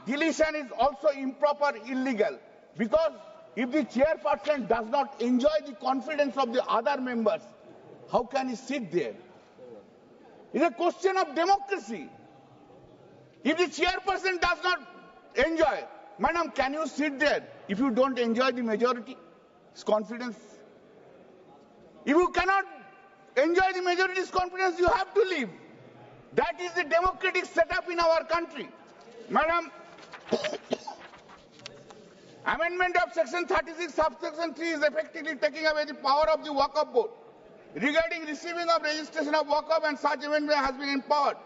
deletion is also improper, illegal, because if the chairperson does not enjoy the confidence of the other members, how can he sit there? It's a question of democracy. If the chairperson does not enjoy, madam, can you sit there if you don't enjoy the majority's confidence? If you cannot enjoy the majority's confidence, you have to leave. That is the democratic setup in our country. Madam, amendment of section 36 subsection 3 is effectively taking away the power of the Waqf board regarding receiving of registration of Waqf, and such amendment has been empowered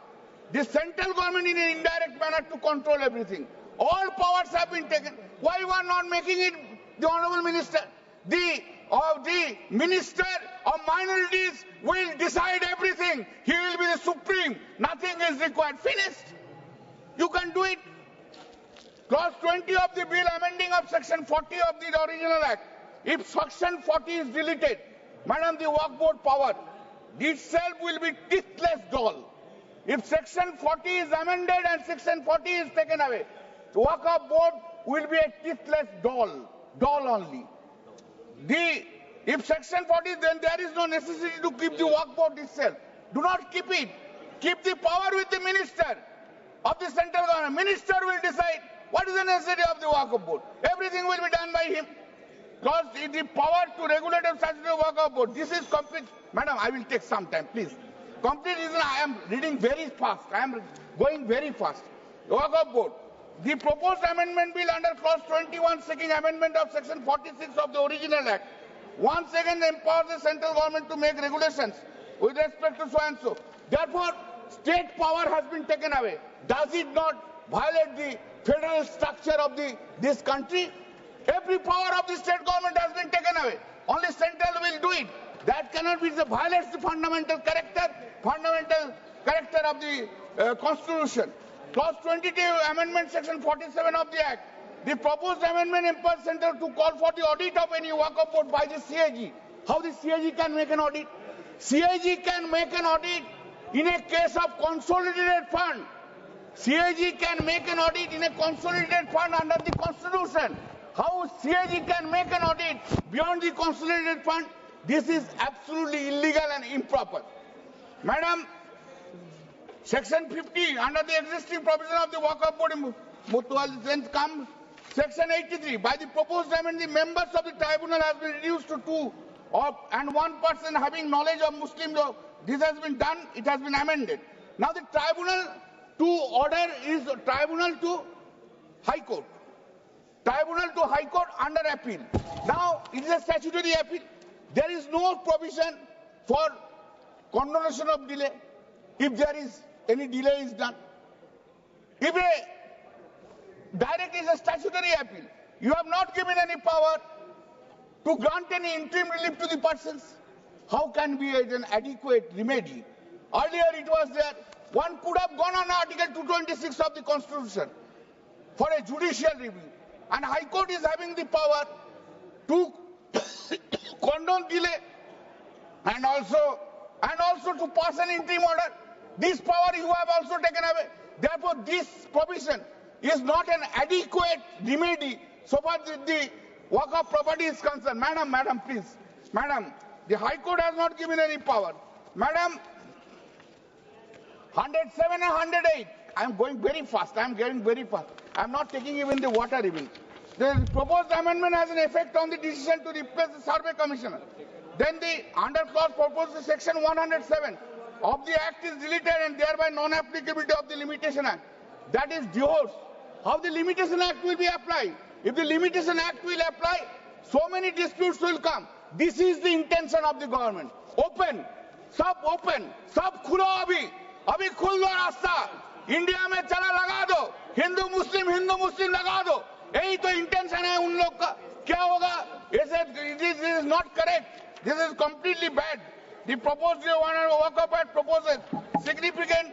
the central government in an indirect manner to control everything. All powers have been taken. Why you are not making it, the Honorable Minister? The Minister of Minorities will decide everything. He will be the supreme. Nothing is required. Finished. You can do it. Clause 20 of the bill amending of section 40 of the original act. If section 40 is deleted, madam, the Waqf board power itself will be teethless doll. If section 40 is amended and section 40 is taken away, the Waqf board will be a teethless doll only. If section 40, then there is no necessity to keep the Waqf board itself. Do not keep it. Keep the power with the minister of the central government. Minister will decide what is the necessity of the Waqf board. Everything will be done by him. Because the power to regulate and statutory Waqf board. This is complete. Madam, I will take some time, please. Complete reason I am reading very fast. I am going very fast. Waqf board. The proposed amendment bill under clause 21 seeking amendment of section 46 of the original act once again empowers the central government to make regulations with respect to so and so. Therefore, state power has been taken away. Does it not violate the federal structure of this country? Every power of the state government has been taken away. Only central will do it. That cannot be. It violates the fundamental character of the Constitution. Clause 22, Amendment Section 47 of the Act. The proposed amendment empowers Central to call for the audit of any Waqf board by the CAG. How the CAG can make an audit? CAG can make an audit in a case of consolidated fund. CAG can make an audit in a consolidated fund under the Constitution. How CAG can make an audit beyond the consolidated fund? This is absolutely illegal and improper. Madam, Section 50, under the existing provision of the Waqf board, then comes Section 83. By the proposed amendment, the members of the tribunal have been reduced to 2 and 1 person having knowledge of Muslim law. This has been done, it has been amended. Now the tribunal to order is tribunal to High Court. Tribunal to High Court under appeal. Now it is a statutory appeal. There is no provision for condonation of delay if there is any delay is done. If a direct is a statutory appeal, you have not given any power to grant any interim relief to the persons. How can be an adequate remedy? Earlier it was there, one could have gone on Article 226 of the Constitution for a judicial review. And High Court is having the power to condone delay and also to pass an interim order. This power you have also taken away. Therefore, this provision is not an adequate remedy so far as the Waqf property is concerned. Madam, please. Madam, the High Court has not given any power. Madam, 107 and 108. I am going very fast. I am getting very fast. I am not taking even the water even. The proposed amendment has an effect on the decision to replace the survey commissioner. Then the under clause proposed to section 107 of the act is deleted and thereby non-applicability of the Limitation Act. That is divorce. How the Limitation Act will be applied? If the Limitation Act will apply, so many disputes will come. This is the intention of the government. Open, sab khulo abhi khul do rasta. India mein chala laga do. Hindu Muslim laga do. यही तो intention है उन लोग का. क्या होगा? This is not correct. This is completely bad. The proposed Waqf Act proposes significant.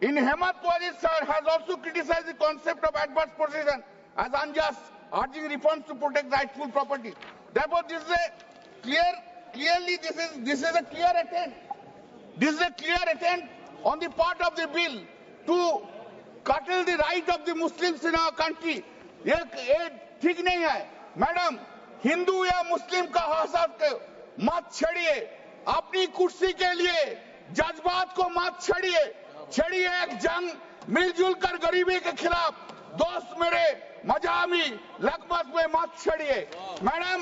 In Hemant Wajid sir has also criticized the concept of adverse possession as unjust, urging reforms to protect rightful property. Therefore, this is a this is a clear attempt. This is a clear attempt on the part of the bill to curtail the right of the Muslims in our country. ये ठीक नहीं है madam. Hindu या मुस्लिम का हसद मत छेड़िए. अपनी कुर्सी के लिए जज्बात को मत छेड़िए. छेड़िए एक जंग मिलजुल कर गरीबी के खिलाफ. दोस्त मेरे मजामी लकबत में मत छेड़िए. मैडम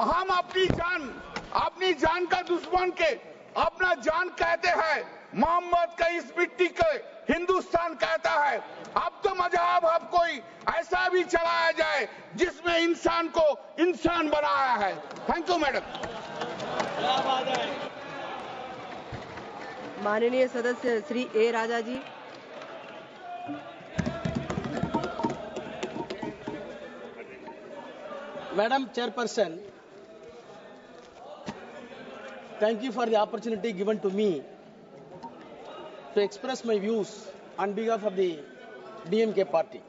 हम अपनी जान का दुश्मन के अपना जान कहते हैं. मोहम्मद का इस मिट्टी के हिंदुस्तान कहता है. अब तो मजहब अब कोई ऐसा भी चलाया जाए जिसमें इंसान को इंसान बनाया है. Thank you madam. माननीय सदस्य श्री ए राजा जी. Madam Chairperson, thank you for the opportunity given to me to express my views on behalf of the DMK party.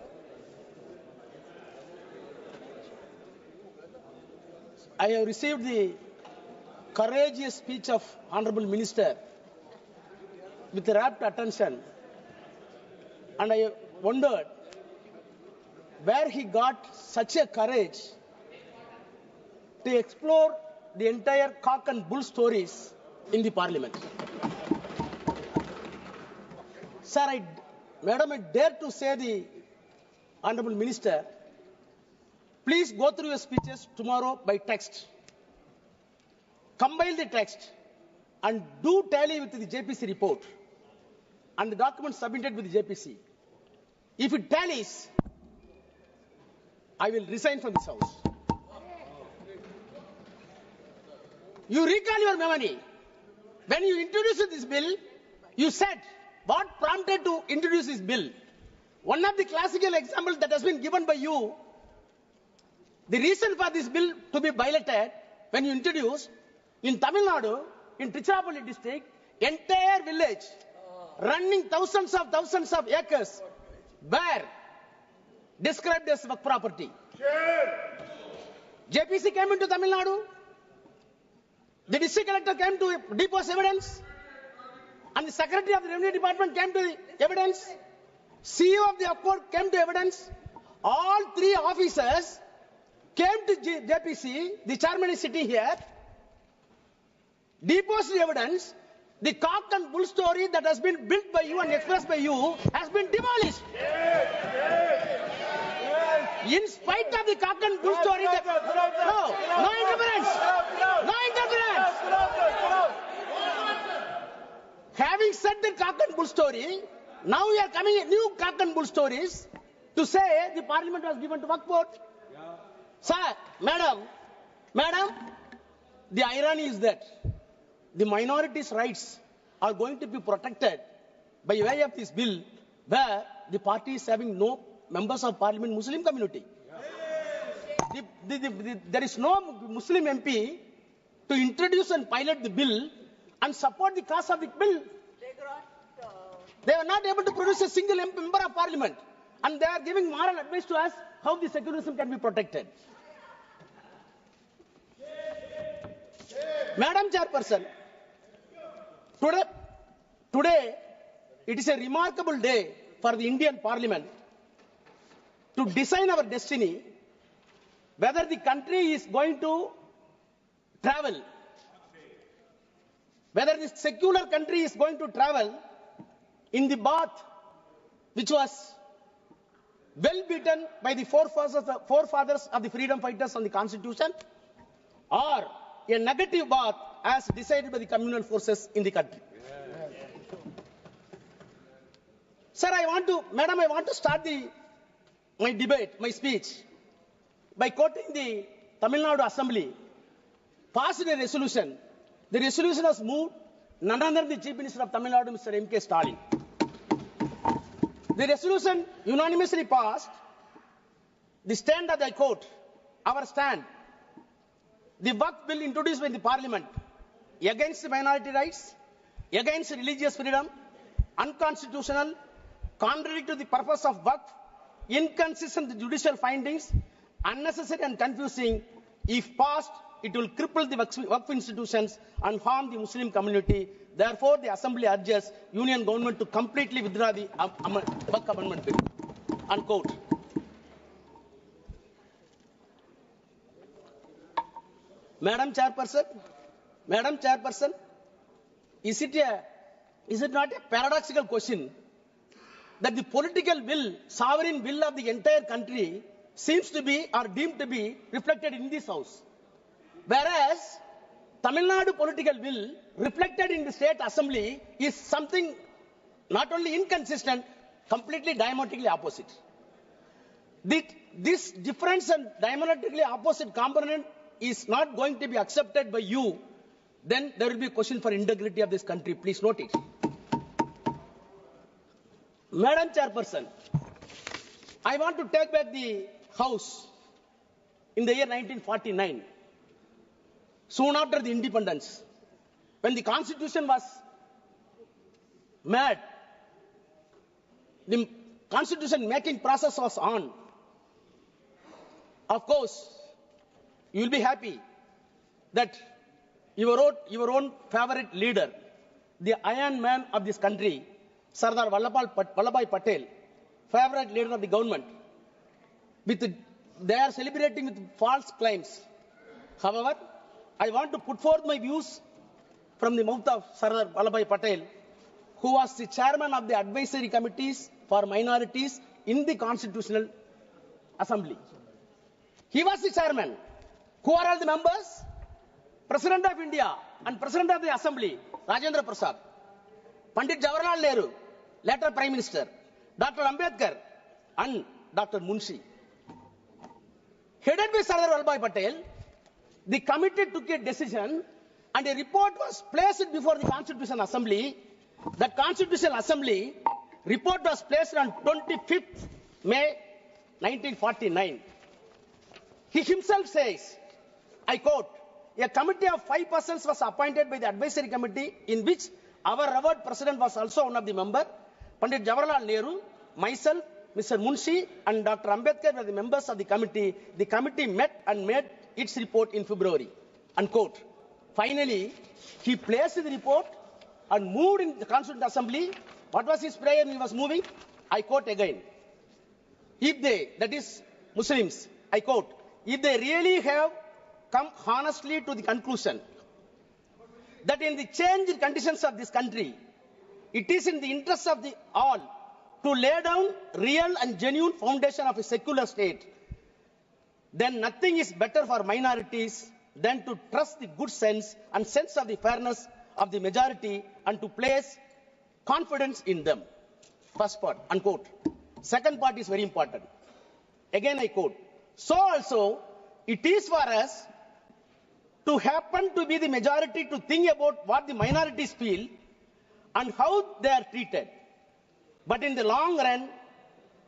I have received the courageous speech of Honorable Minister with rapt attention, and I wondered where he got such a courage to explore the entire cock and bull stories in the parliament. Sir, Madam, I dare to say the Honorable Minister, please go through your speeches tomorrow by text. Compile the text and do tally with the JPC report and the documents submitted with the JPC. If it tallies, I will resign from this house. You recall your memory. When you introduced this bill, you said what prompted to introduce this bill. One of the classical examples that has been given by you, the reason for this bill to be violated when you introduced in Tamil Nadu, in Tiruchirappalli district, entire village running thousands of acres were described as Waqf property. JPC came into Tamil Nadu. The district collector came to depose evidence, and the secretary of the revenue department came to the evidence. CEO of the Waqf came to evidence. All three officers came to JPC. The chairman is sitting here. Deposed the evidence. The cock and bull story that has been built by you and expressed by you has been demolished. In spite of the cock and bull story, no interference. No interference. Having said the cock and bull story, now we are coming at new cock and bull stories to say the parliament was given to Waqf board. Sir, madam, the irony is that the minorities' rights are going to be protected by way of this bill, where the party is having no members of parliament Muslim community. There is no Muslim MP to introduce and pilot the bill and support the cause of the bill. They are not able to produce a single member of parliament, and they are giving moral advice to us how the secularism can be protected. Madam Chairperson, today it is a remarkable day for the Indian Parliament to design our destiny, whether the country is going to travel, whether the secular country is going to travel in the path which was well beaten by the forefathers of the freedom fighters on the constitution, or a negative path as decided by the communal forces in the country. Sir, I want to start my debate, my speech, by quoting the Tamil Nadu Assembly passed a resolution. The resolution was moved none other than the Chief Minister of Tamil Nadu, Mr. M.K. Stalin. The resolution unanimously passed. The stand that I quote, our stand, the Waqf bill introduced by the Parliament against minority rights, against religious freedom, unconstitutional, contrary to the purpose of Waqf, inconsistent with judicial findings, unnecessary and confusing. If passed, it will cripple the Waqf institutions and harm the Muslim community. Therefore, the Assembly urges Union government to completely withdraw the Waqf Amendment Bill. Unquote. Madam Chairperson, is it not a paradoxical question that the political will, sovereign will of the entire country seems to be or deemed to be reflected in this house, whereas Tamil Nadu political will reflected in the state assembly is something not only inconsistent, completely diametrically opposite. This difference and diametrically opposite component is not going to be accepted by you, then there will be a question for integrity of this country. Please note it. Madam Chairperson, I want to take back the House in the year 1949, soon after the independence, when the Constitution was made, the Constitution making process was on. Of course, you will be happy that your own favorite leader, the Iron Man of this country, Sardar Vallabhbhai Patel, favorite leader of the government, they are celebrating with false claims. However, I want to put forth my views from the mouth of Sardar Vallabhbhai Patel, who was the chairman of the advisory committees for minorities in the Constitutional Assembly. He was the chairman. Who are all the members? President of India and President of the Assembly, Rajendra Prasad, Pandit Jawaharlal Nehru, later Prime Minister, Dr. Ambedkar, and Dr. Munshi. Headed by Sardar Vallabhbhai Patel, the committee took a decision and a report was placed before the Constitutional Assembly. The Constitutional Assembly report was placed on 25th May 1949. He himself says, I quote, a committee of 5 persons was appointed by the advisory committee in which our revered president was also one of the members. Pandit Jawaharlal Nehru, myself, Mr. Munshi and Dr. Ambedkar were the members of the committee. The committee met and made its report in February. Unquote. Finally, he placed the report and moved in the Constituent Assembly. What was his prayer when he was moving? I quote again. If they, that is Muslims, I quote, if they really have come honestly to the conclusion that in the changed conditions of this country, it is in the interest of the all to lay down real and genuine foundation of a secular state, then nothing is better for minorities than to trust the good sense and sense of the fairness of the majority and to place confidence in them. First part, unquote. Second part is very important. Again I quote, so also it is for us to happen to be the majority to think about what the minorities feel and how they are treated. But in the long run,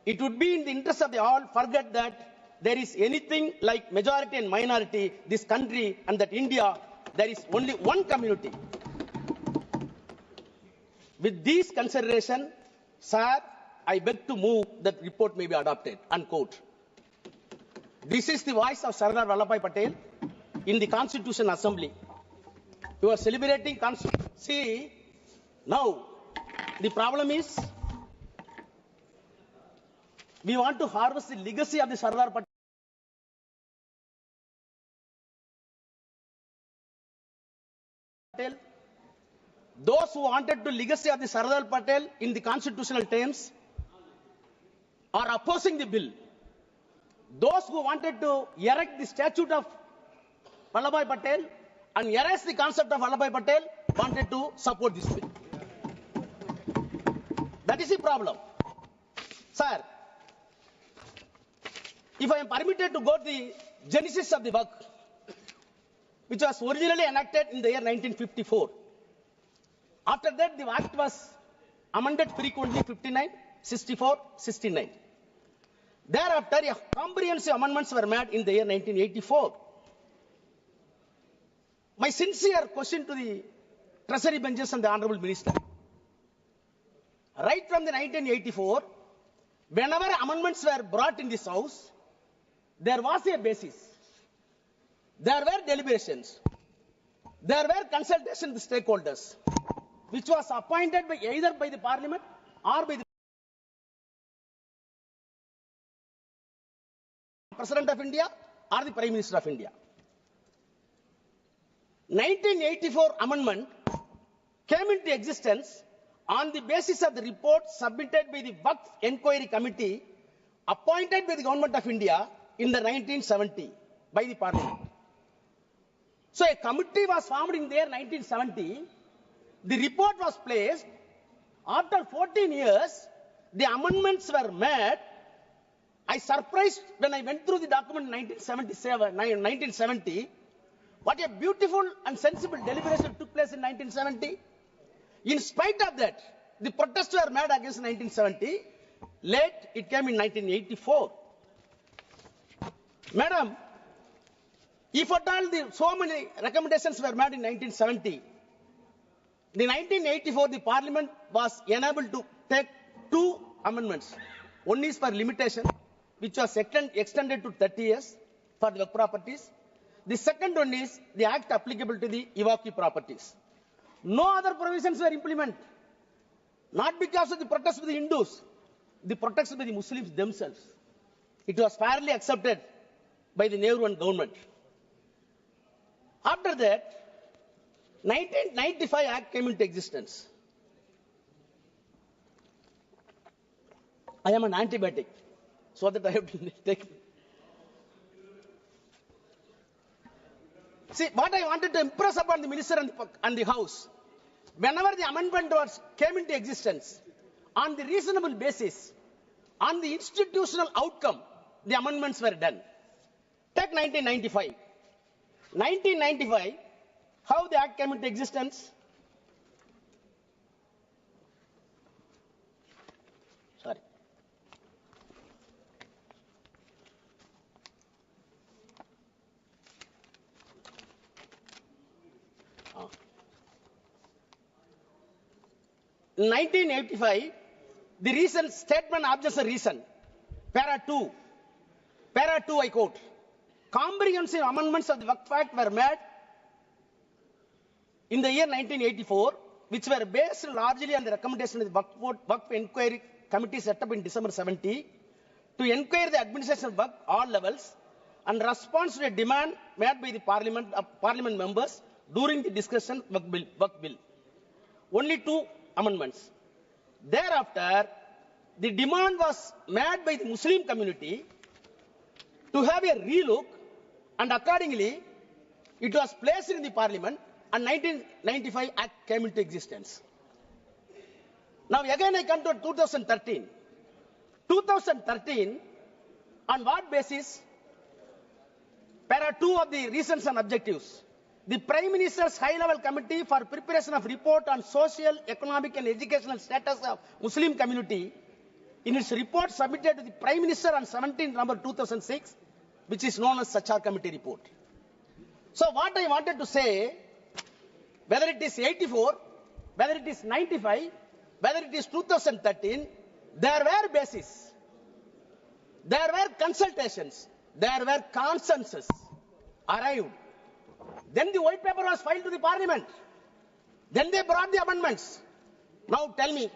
it would be in the interest of the all forget that there is anything like majority and minority, this country and that India, there is only one community. With these considerations, sir, I beg to move that report may be adopted, unquote. This is the voice of Sardar Vallabhbhai Patel in the Constitutional Assembly. You are celebrating Constitution. See, now the problem is we want to harvest the legacy of the Sardar Patel. Those who wanted the legacy of the Sardar Patel in the constitutional terms are opposing the bill. Those who wanted to erect the statue of Vallabhbhai Patel and erase the concept of Vallabhbhai Patel wanted to support this bill. That is the problem. Sir, if I am permitted to go to the genesis of the Waqf, which was originally enacted in the year 1954. After that, the Act was amended frequently 59, 64, 69. Thereafter, comprehensive amendments were made in the year 1984. My sincere question to the Treasury benches and the Honorable Minister. Right from the 1984, whenever amendments were brought in this House, there was a basis. there were deliberations, there were consultations with stakeholders, which was appointed by either by the Parliament or by the President of India or the Prime Minister of India. 1984 amendment came into existence on the basis of the report submitted by the Waqf Inquiry Committee appointed by the Government of India in the 1970 by the Parliament. So a committee was formed in there 1970. The report was placed. After 14 years, the amendments were made. I surprised when I went through the document in 1970. What a beautiful and sensible deliberation took place in 1970. In spite of that, the protests were made against 1970. Late, it came in 1984. Madam, if at all so many recommendations were made in 1970, in 1984, the Parliament was enabled to take two amendments. One is for limitation, which was extended to 30 years for the properties. The second one is the act applicable to the evacuee properties. No other provisions were implemented. Not because of the protests of the Hindus, the protests by the Muslims themselves. It was fairly accepted by the Nehru and government. After that, 1995 Act came into existence. I am an antibiotic, so that I have to take. See, what I wanted to impress upon the minister and the House, whenever the amendment came into existence, on the reasonable basis, on the institutional outcome, the amendments were done. Take 1995. 1995, how the Act came into existence? Sorry. In 1985, the reason, statement objection reason, para 2, I quote, comprehensive amendments of the Waqf Act were made in the year 1984, which were based largely on the recommendation of the Waqf Inquiry Committee set up in December 70 to inquire the administration of Waqf all levels and response to a demand made by the Parliament members during the discussion of Waqf bill. Only two amendments. Thereafter, the demand was made by the Muslim community to have a relook, and accordingly, it was placed in the Parliament, and 1995 Act came into existence. Now again I come to 2013. 2013, on what basis? Para 2 of the reasons and objectives. The Prime Minister's High-Level Committee for Preparation of Report on Social, Economic and Educational Status of Muslim Community, in its report submitted to the Prime Minister on 17 November 2006, which is known as Sachar Committee report. So what I wanted to say, whether it is 84, whether it is 95, whether it is 2013, there were bases, there were consultations, there were consensus arrived. Then the white paper was filed to the Parliament. Then they brought the amendments. Now tell me,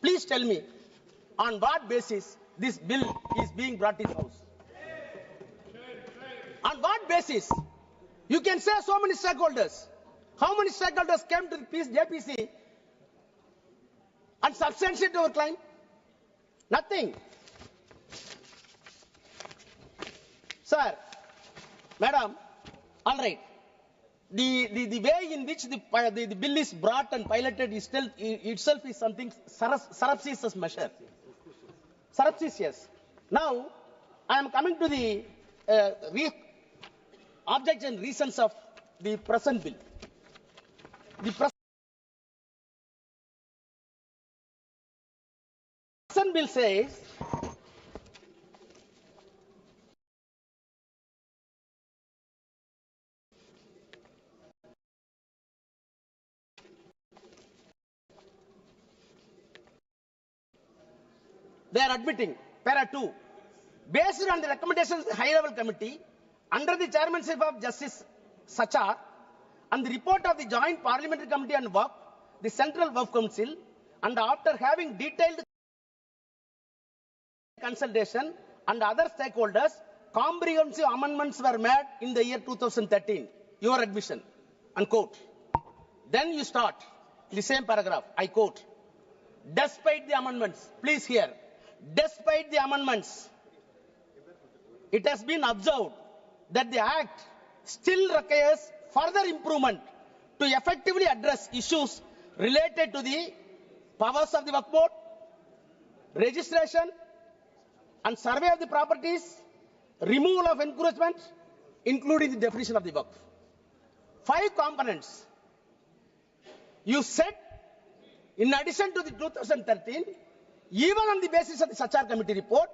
please tell me, on what basis this bill is being brought in House? On what basis? You can say so many stakeholders. How many stakeholders came to the JPC and substantiated our claim? Nothing. Sir, madam, all right. The way in which the bill is brought and piloted is still itself is something surreptitious measure. Surreptitious. Now, I am coming to the objects and reasons of the present bill. The present bill says they are admitting, para 2, based on the recommendations of the high-level committee under the chairmanship of Justice Sachar and the report of the Joint Parliamentary Committee on Waqf, the Central Waqf Council, and after having detailed consultation and other stakeholders, comprehensive amendments were made in the year 2013. Your admission, unquote. Then you start the same paragraph, I quote, despite the amendments, please hear, despite the amendments, it has been observed that the Act still requires further improvement to effectively address issues related to the powers of the Waqf Board, registration and survey of the properties, removal of encroachment, including the definition of the Waqf. 5 components. You said, in addition to the 2013, even on the basis of the Sachar Committee report,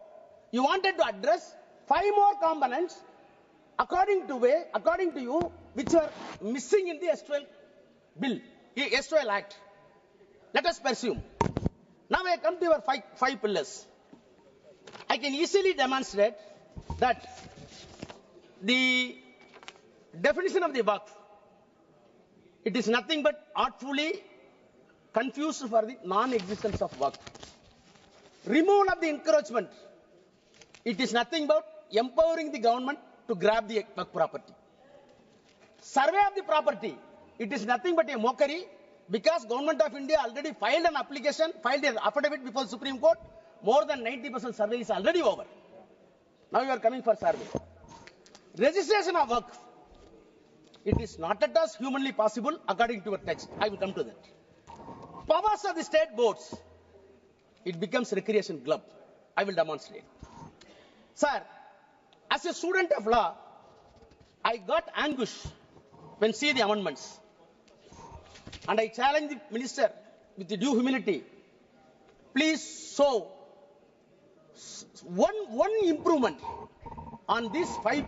you wanted to address 5 more components according to you, which are missing in the S12 bill, the S12 Act. Let us pursue. Now I come to your 5 pillars. I can easily demonstrate that the definition of the Waqf, it is nothing but artfully confused for the non-existence of Waqf. Removal of the encroachment, it is nothing but empowering the government to grab the Waqf property. Survey of the property, it is nothing but a mockery because Government of India already filed an application, filed an affidavit before the Supreme Court. More than 90% survey is already over. Now you are coming for survey. Registration of Waqf, it is not at all humanly possible according to your text. I will come to that. Powers of the state boards, it becomes recreation club. I will demonstrate. Sir, as a student of law, I got anguish when see the amendments. And I challenge the minister with the due humility. Please show one improvement on these 5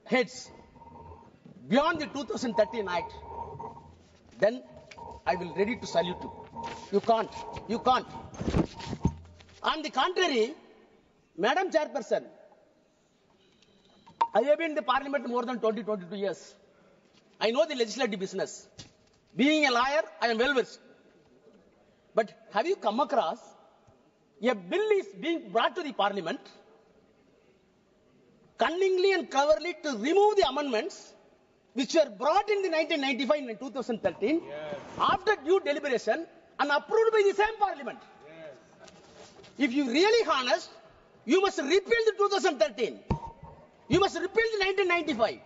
heads beyond the 2013 Act. Then I will ready to salute you. You can't. You can't. On the contrary, Madam Chairperson, I have been in the Parliament more than 22 years. I know the legislative business. Being a lawyer, I am well versed. But have you come across a bill is being brought to the Parliament cunningly and cleverly to remove the amendments which were brought in the 1995 and 2013 after due deliberation and approved by the same Parliament? If you really honest, you must repeal the 2013. You must repeal the 1995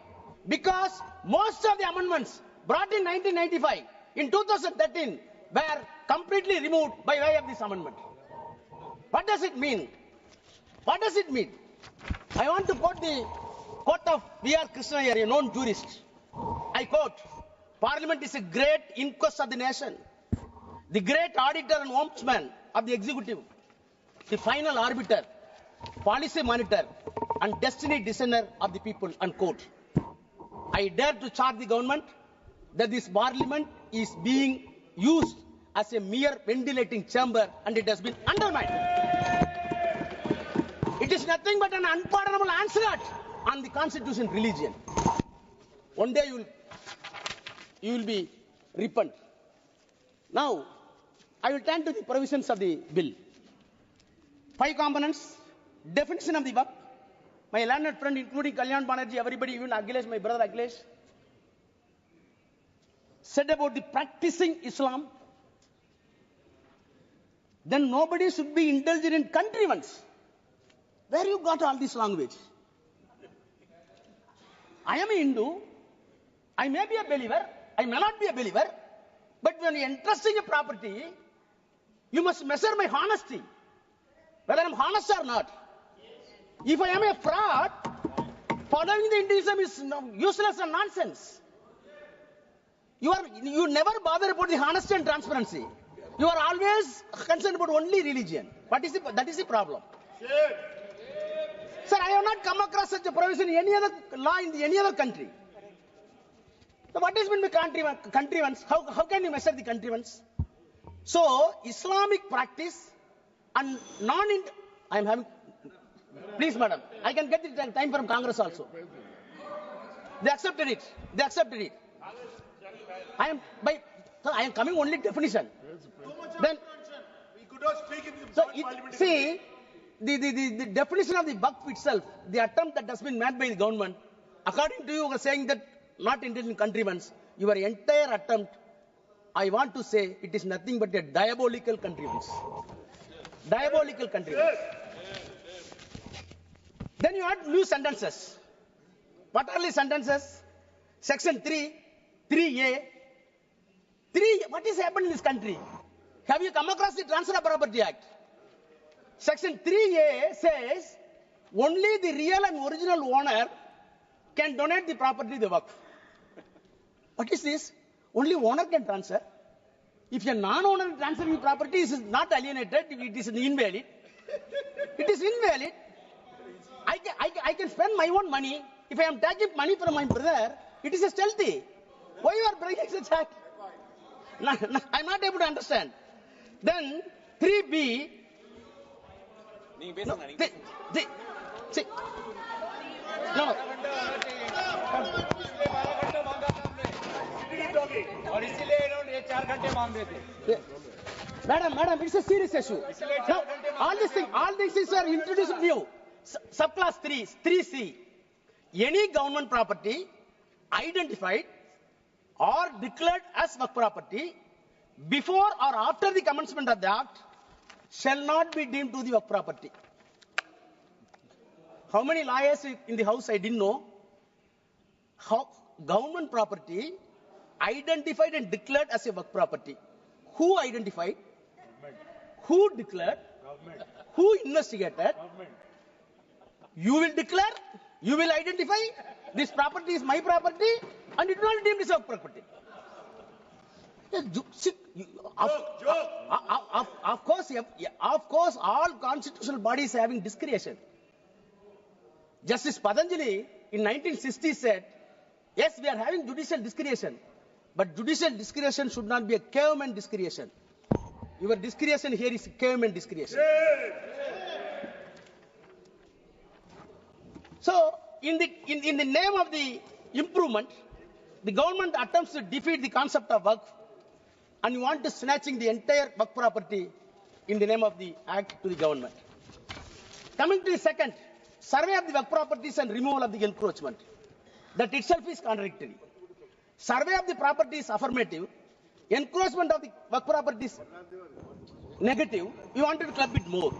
because most of the amendments brought in 1995 in 2013 were completely removed by way of this amendment. What does it mean? What does it mean? I want to quote the quote of V.R. Krishna, a known jurist. I quote, Parliament is a great inquest of the nation, the great auditor and ombudsman of the executive, the final arbiter, policy monitor, and destiny discerner of the people, unquote. I dare to charge the government that this Parliament is being used as a mere ventilating chamber and it has been undermined. It is nothing but an unpardonable onslaught on the constitution religion. One day you will be repent. Now, I will turn to the provisions of the bill. 5 components, definition of the Waqf. My learned friend, including Kalyan Banerjee, everybody, even Akhilesh, my brother Akhilesh, said about the practicing Islam. Then nobody should be indulged in contrivance. Where you got all this language? I am a Hindu. I may be a believer. I may not be a believer. But when you are entrusting a property, you must measure my honesty. Whether I am honest or not. If I am a fraud, following the Hinduism is useless and nonsense. You never bother about the honesty and transparency. You are always concerned about only religion. That is the problem. Sir, I have not come across such a provision in any other law in any other country. So what is meant by contrivance? How can you measure the contrivance? So Islamic practice and I am having. Please, madam, I can get the time from Congress also. They accepted it. They accepted it. I am coming only definition. Then, we could not speak in the so parliament. see, the definition of the Waqf itself, the attempt that has been made by the government, according to you are saying that not intelligent countrymen, your entire attempt, I want to say, it is nothing but a diabolical contrivance. Diabolical contrivance. Then you add new sentences. What are the sentences? Section 3, 3A. What is happening in this country? Have you come across the Transfer of Property Act? Section 3A says only the real and original owner can donate the property to the Waqf. What is this? Only owner can transfer. If a non-owner transferring property is not alienated, it is invalid. It is invalid. I can spend my own money. If I am taking money from my brother, it is a stealthy. Why you are breaking such act? I am not able to understand. Then 3B. No, see. No. Madam, it's a serious issue. Now, all these things are introduced new. Subclass 3C. Any government property identified or declared as Waqf property before or after the commencement of the act shall not be deemed to the Waqf property. How many lawyers in the house I didn't know? How government property identified and declared as a Waqf property. Who identified? Government. Who declared? Government. Who investigated? Government. You will declare, you will identify, this property is my property, and it will not be deemed as Waqf property. Of course, all constitutional bodies having discretion. Justice Patanjali in 1960 said, yes, we are having judicial discretion, but judicial discretion should not be a caveman discretion. Your discretion here is caveman discretion. So, in the name of the improvement, the government attempts to defeat the concept of Waqf, and you want to snatching the entire Waqf property in the name of the act to the government. Coming to the second, survey of the Waqf properties and removal of the encroachment. That itself is contradictory. Survey of the property is affirmative. Encroachment of the Waqf property is negative. You wanted to club it more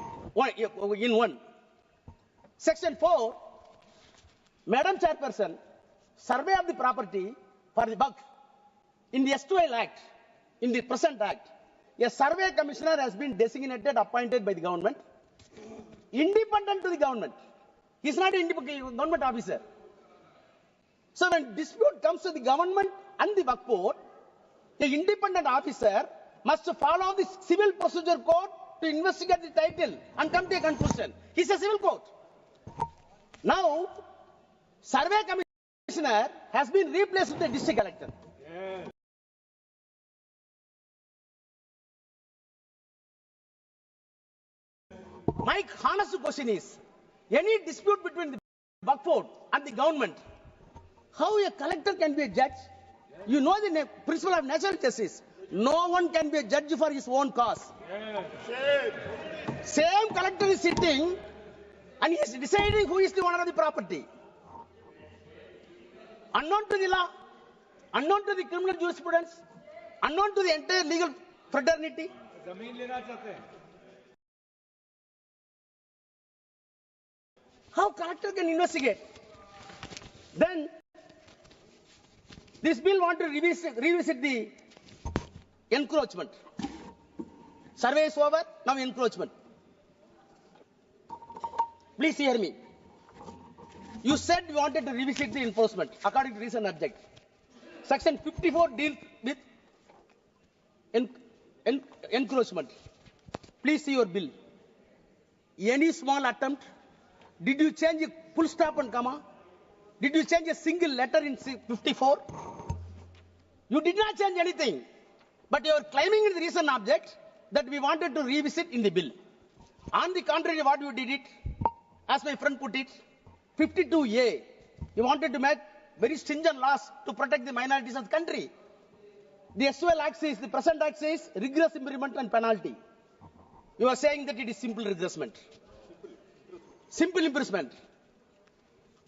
in one. Section 4, Madam Chairperson, survey of the property for the Waqf in the S2L Act, in the present Act, a survey commissioner has been designated, appointed by the government, independent to the government. He is not an independent government officer. So when dispute comes to the government and the Waqf board, the independent officer must follow the civil procedure code to investigate the title and come to a conclusion. He is a civil court. Now, survey commissioner has been replaced with the district collector. Yeah. My honest question is, any dispute between the Waqf board and the government, how a collector can be a judge? You know the principle of natural justice. No one can be a judge for his own cause. Yeah. Same collector is sitting and he is deciding who is the owner of the property. Unknown to the law, unknown to the criminal jurisprudence, unknown to the entire legal fraternity. How collector can investigate? Then this bill want to revisit the encroachment. Survey is over, now encroachment. Please hear me. You said you wanted to revisit the enforcement according to recent object. Section 54 deals with encroachment. Please see your bill. Any small attempt? Did you change a full stop and comma? Did you change a single letter in 54? You did not change anything. But you are claiming in the recent object that we wanted to revisit in the bill. On the contrary, what you did it, as my friend put it, 52A, you wanted to make very stringent laws to protect the minorities of the country. The SOL Act says, the present Act says, rigorous imprisonment and penalty. You are saying that it is simple regressment. Simple imprisonment.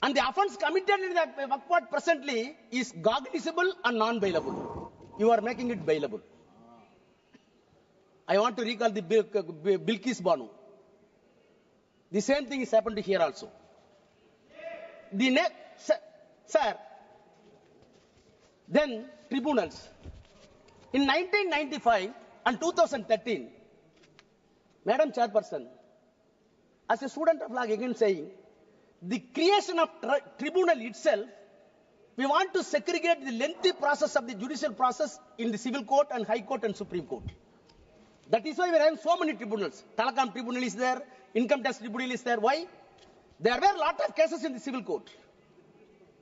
And the offence committed in the Waqf Board presently is cognizable and non-bailable. You are making it bailable. I want to recall the Bilkis Banu. The same thing is happened here also. Sir, then tribunals. In 1995 and 2013, Madam Chairperson, as a student of law, again saying, the creation of tribunal itself, we want to segregate the lengthy process of the judicial process in the civil court and high court and supreme court. That is why we are having so many tribunals. Telecom tribunal is there, income tax tribunal is there. Why? There were a lot of cases in the civil court,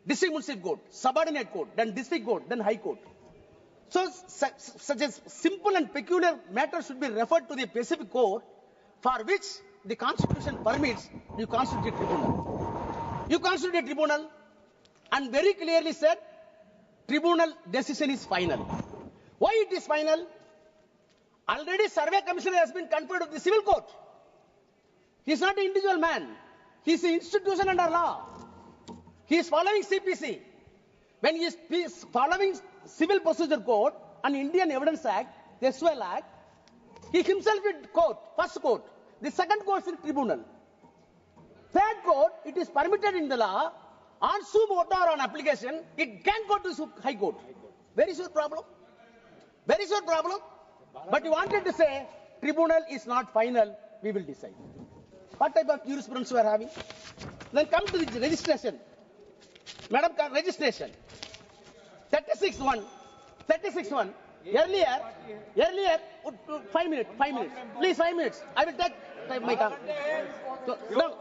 district municipal court, subordinate court, then district court, then high court. So such a simple and peculiar matter should be referred to the specific court for which the Constitution permits you constitute a tribunal. You constitute a tribunal and very clearly said tribunal decision is final. Why it is final? Already survey commissioner has been conferred with the civil court. He is not an individual man. He is an institution under law. He is following CPC. When he is following Civil Procedure Code and Indian Evidence Act, the SOL Act, he himself is court, first court. The second court is tribunal. Third court, it is permitted in the law, on suo motu or on application, it can go to high court. Very sure problem. Very sure problem. But you wanted to say, tribunal is not final, we will decide. What type of jurisprudence we are having? Then come to the registration. Madam, registration. 36-1. Earlier, 5 minutes. Please, 5 minutes. I will take my time. So, no.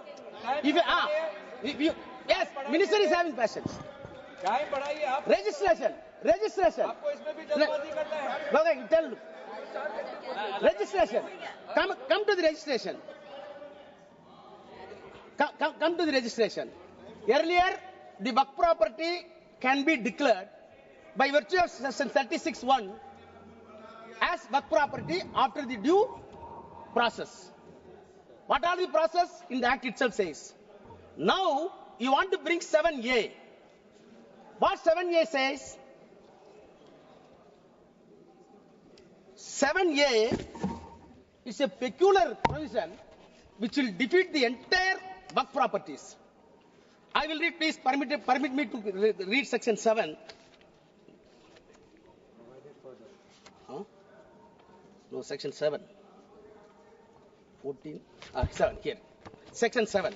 Yes, minister is having patience. Registration. Okay, tell. Registration. Come to the registration. Come to the registration. Earlier, the Waqf property can be declared by virtue of section 36(1) as Waqf property after the due process. What are the process? In the Act itself says. Now, you want to bring 7A. What 7A says? 7A is a peculiar provision which will defeat the entire Waqf properties. I will read, please permit me to read section 7. Huh? No, section 7. 14. 7 here. Section 7.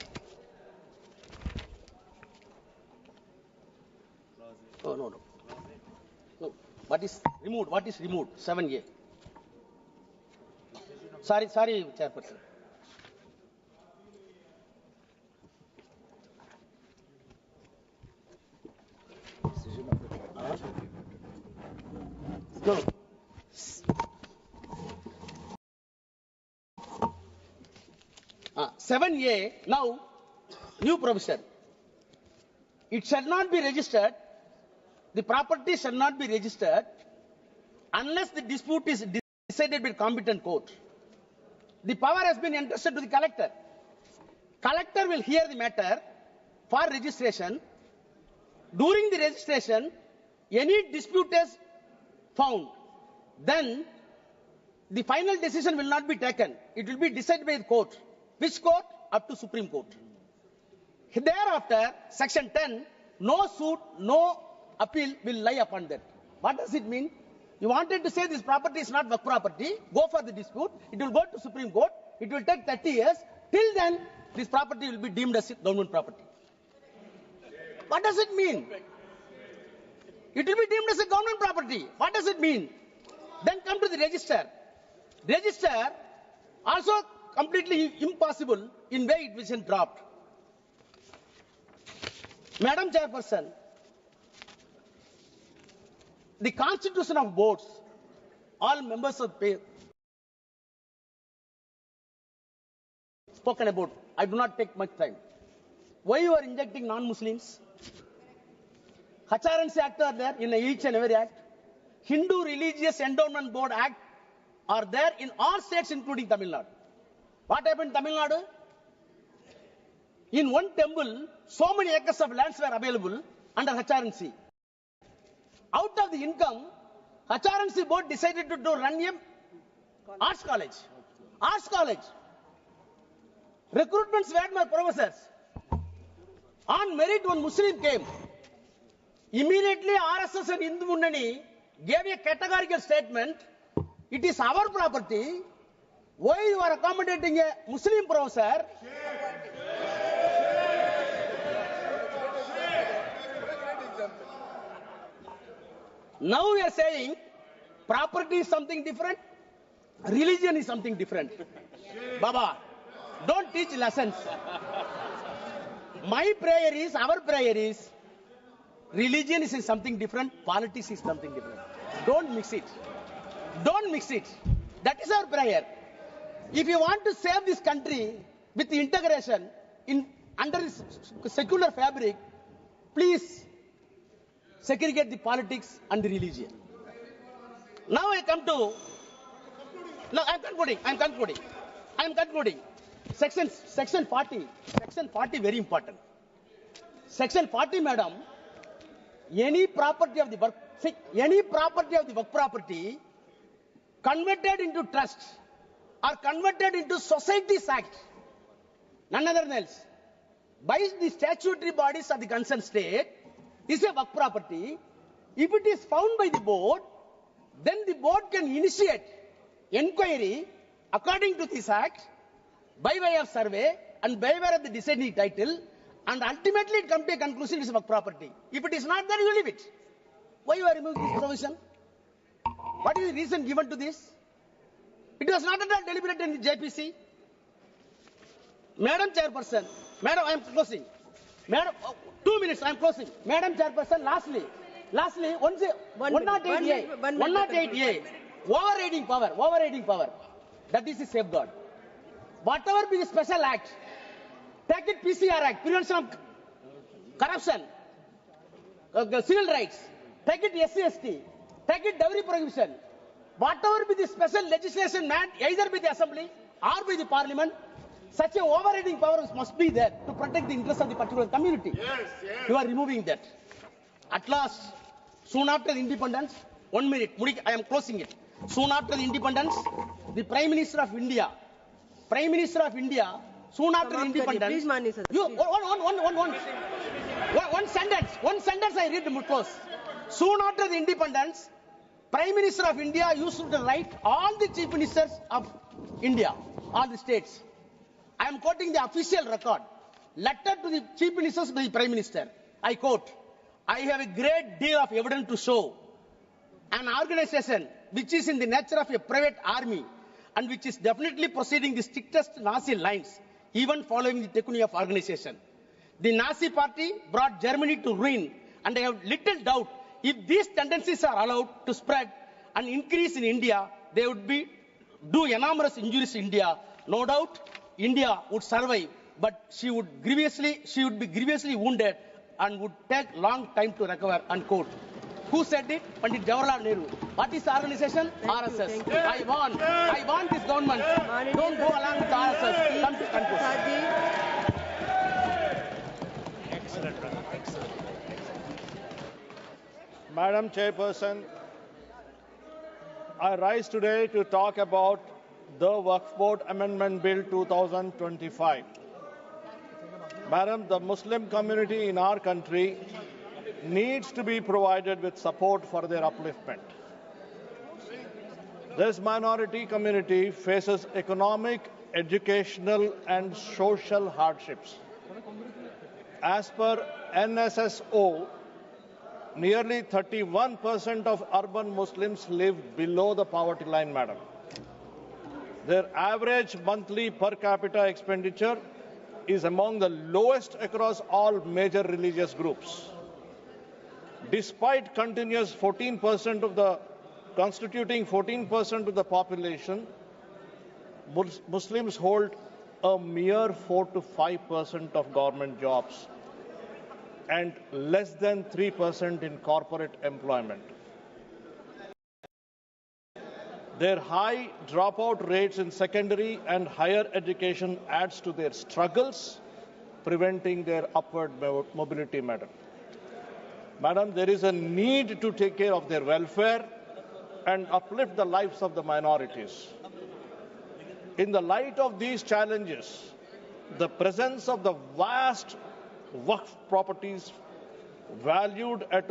Oh, no. No. What is removed? 7A. Sorry, Chairperson. No. 7A, now, new provision. It shall not be registered, the property shall not be registered unless the dispute is decided by competent court. The power has been entrusted to the collector. Collector will hear the matter for registration. During the registration, any dispute is found, then the final decision will not be taken. It will be decided by the court. Which court? Up to Supreme Court. Thereafter, section 10, no suit, no appeal will lie upon that. What does it mean? You wanted to say this property is not Waqf property, go for the dispute, it will go to Supreme Court, it will take 30 years, till then this property will be deemed as government property. What does it mean? It will be deemed as a government property. What does it mean? Then come to the register. Register also completely impossible in way it was dropped. Madam Chairperson, the constitution of boards, all members of spoken about. I do not take much time. Why you are injecting non-Muslims? HRNC Act are there in each and every act. Hindu Religious Endowment Board Act are there in all states including Tamil Nadu. What happened in Tamil Nadu? In one temple, so many acres of lands were available under HRNC. Out of the income, HRNC board decided to run a arts college. Arts college. Recruitments were my professors. On merit, one Muslim came. Immediately, RSS and Hindu Munnani gave a categorical statement. It is our property. Why you are accommodating a Muslim professor? Now we are saying property is something different, religion is something different. Baba, don't teach lessons. My prayer is, our prayer is, religion is something different, politics is something different. Don't mix it. Don't mix it. That is our prayer. If you want to save this country with integration under this secular fabric, please segregate the politics and the religion. Now I come to, no, I'm concluding. Section 40, very important. Section 40, madam, any property of the work property converted into trust or converted into society's act, none other than else, by the statutory bodies of the concerned state, is a work property. If it is found by the board, then the board can initiate inquiry according to this act by way of survey and by way of the deciding title, and ultimately it comes to a conclusion it is work property. If it is not there, you leave it. Why you are removing this provision? What is the reason given to this? It was not at all deliberated in the JPC. Madam Chairperson, Madam, I am closing. Madam, 2 minutes, I am closing. Madam Chairperson, lastly, 108A, overriding power, that is the safeguard. Whatever be the special act, take it PCR Act, Prevention of Corruption, Civil Rights, take it SC/ST, take it dowry prohibition. Whatever be the special legislation made either by the Assembly or by the Parliament, such a overriding power must be there to protect the interests of the particular community. Yes. You are removing that. At last, soon after the independence, 1 minute, I am closing it. Soon after the independence, the Prime Minister of India, soon after the independence, please, Mani sir. One sentence I read to close. Soon after the independence, Prime Minister of India used to write all the chief ministers of India, all the states. I am quoting the official record. Letter to the chief ministers by the Prime Minister. I quote, I have a great deal of evidence to show an organization which is in the nature of a private army and which is definitely proceeding the strictest Nazi lines, even following the technique of organization. The Nazi party brought Germany to ruin, and I have little doubt if these tendencies are allowed to spread and increase in India, they would do enormous injuries to India. No doubt, India would survive, but she would be grievously wounded and would take long time to recover, unquote. Who said it? Pandit Jawaharlal Nehru. What is the organization? RSS. Thank you. I want this government. Don't go along with RSS. Come to conclusion. Excellent. Madam Chairperson, I rise today to talk about the Waqf Board Amendment Bill 2025. Madam, the Muslim community in our country needs to be provided with support for their upliftment. This minority community faces economic, educational, and social hardships. As per NSSO, nearly 31% of urban Muslims live below the poverty line, madam. Their average monthly per capita expenditure is among the lowest across all major religious groups. Despite constituting 14% of the population, Muslims hold a mere 4 to 5% of government jobs. and less than 3% in corporate employment. Their high dropout rates in secondary and higher education adds to their struggles, preventing their upward mobility, madam. Madam, there is a need to take care of their welfare and uplift the lives of the minorities. In the light of these challenges, the presence of the vast Waqf properties valued at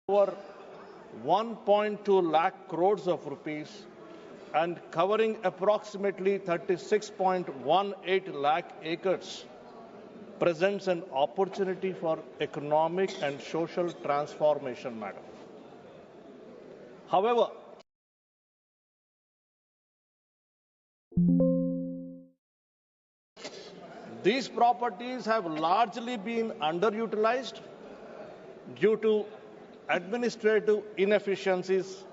over 1.2 lakh crores of rupees and covering approximately 36.18 lakh acres presents an opportunity for economic and social transformation, madam. However, these properties have largely been underutilized due to administrative inefficiencies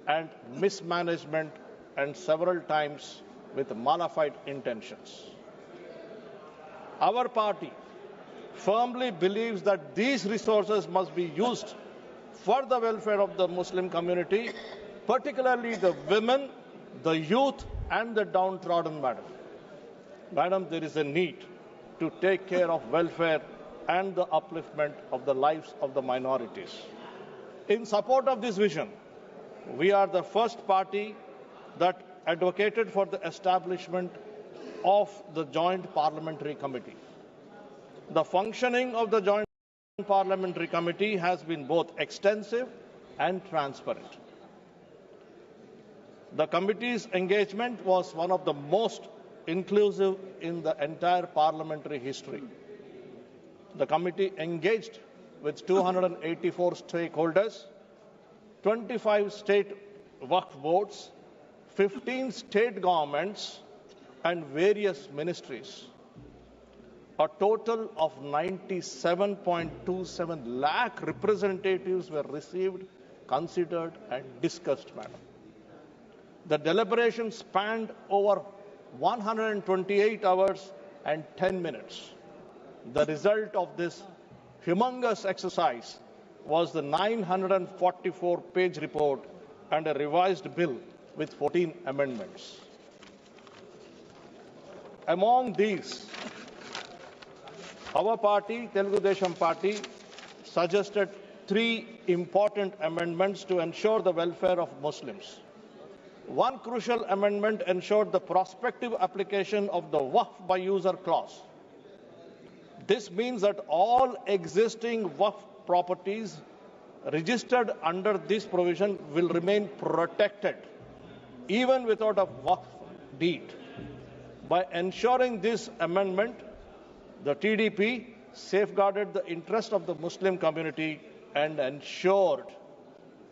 and mismanagement, and several times with malafide intentions. Our party firmly believes that these resources must be used for the welfare of the Muslim community, particularly the women, the youth, and the downtrodden, madam. Madam, there is a need to take care of welfare and the upliftment of the lives of the minorities. In support of this vision, we are the first party that advocated for the establishment of the Joint Parliamentary Committee. The functioning of the Joint Parliamentary Committee has been both extensive and transparent. The committee's engagement was one of the most inclusive in the entire parliamentary history. The committee engaged with 284 stakeholders, 25 state Waqf boards, 15 state governments, and various ministries. A total of 97.27 lakh representatives were received, considered, and discussed, madam. The deliberation spanned over 128 hours and 10 minutes. The result of this humongous exercise was the 944-page report and a revised bill with 14 amendments. Among these, our party, Telugu Desam Party, suggested 3 important amendments to ensure the welfare of Muslims. One crucial amendment ensured the prospective application of the Waqf by user clause. This means that all existing Waqf properties registered under this provision will remain protected, even without a Waqf deed. By ensuring this amendment, the TDP safeguarded the interest of the Muslim community and ensured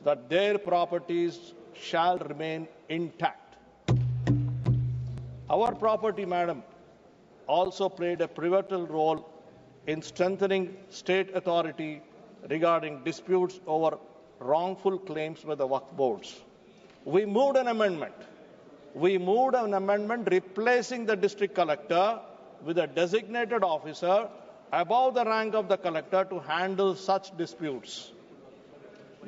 that their properties shall remain intact. Our property, madam, also played a pivotal role in strengthening state authority regarding disputes over wrongful claims by the Waqf boards. We moved an amendment replacing the district collector with a designated officer above the rank of the collector to handle such disputes.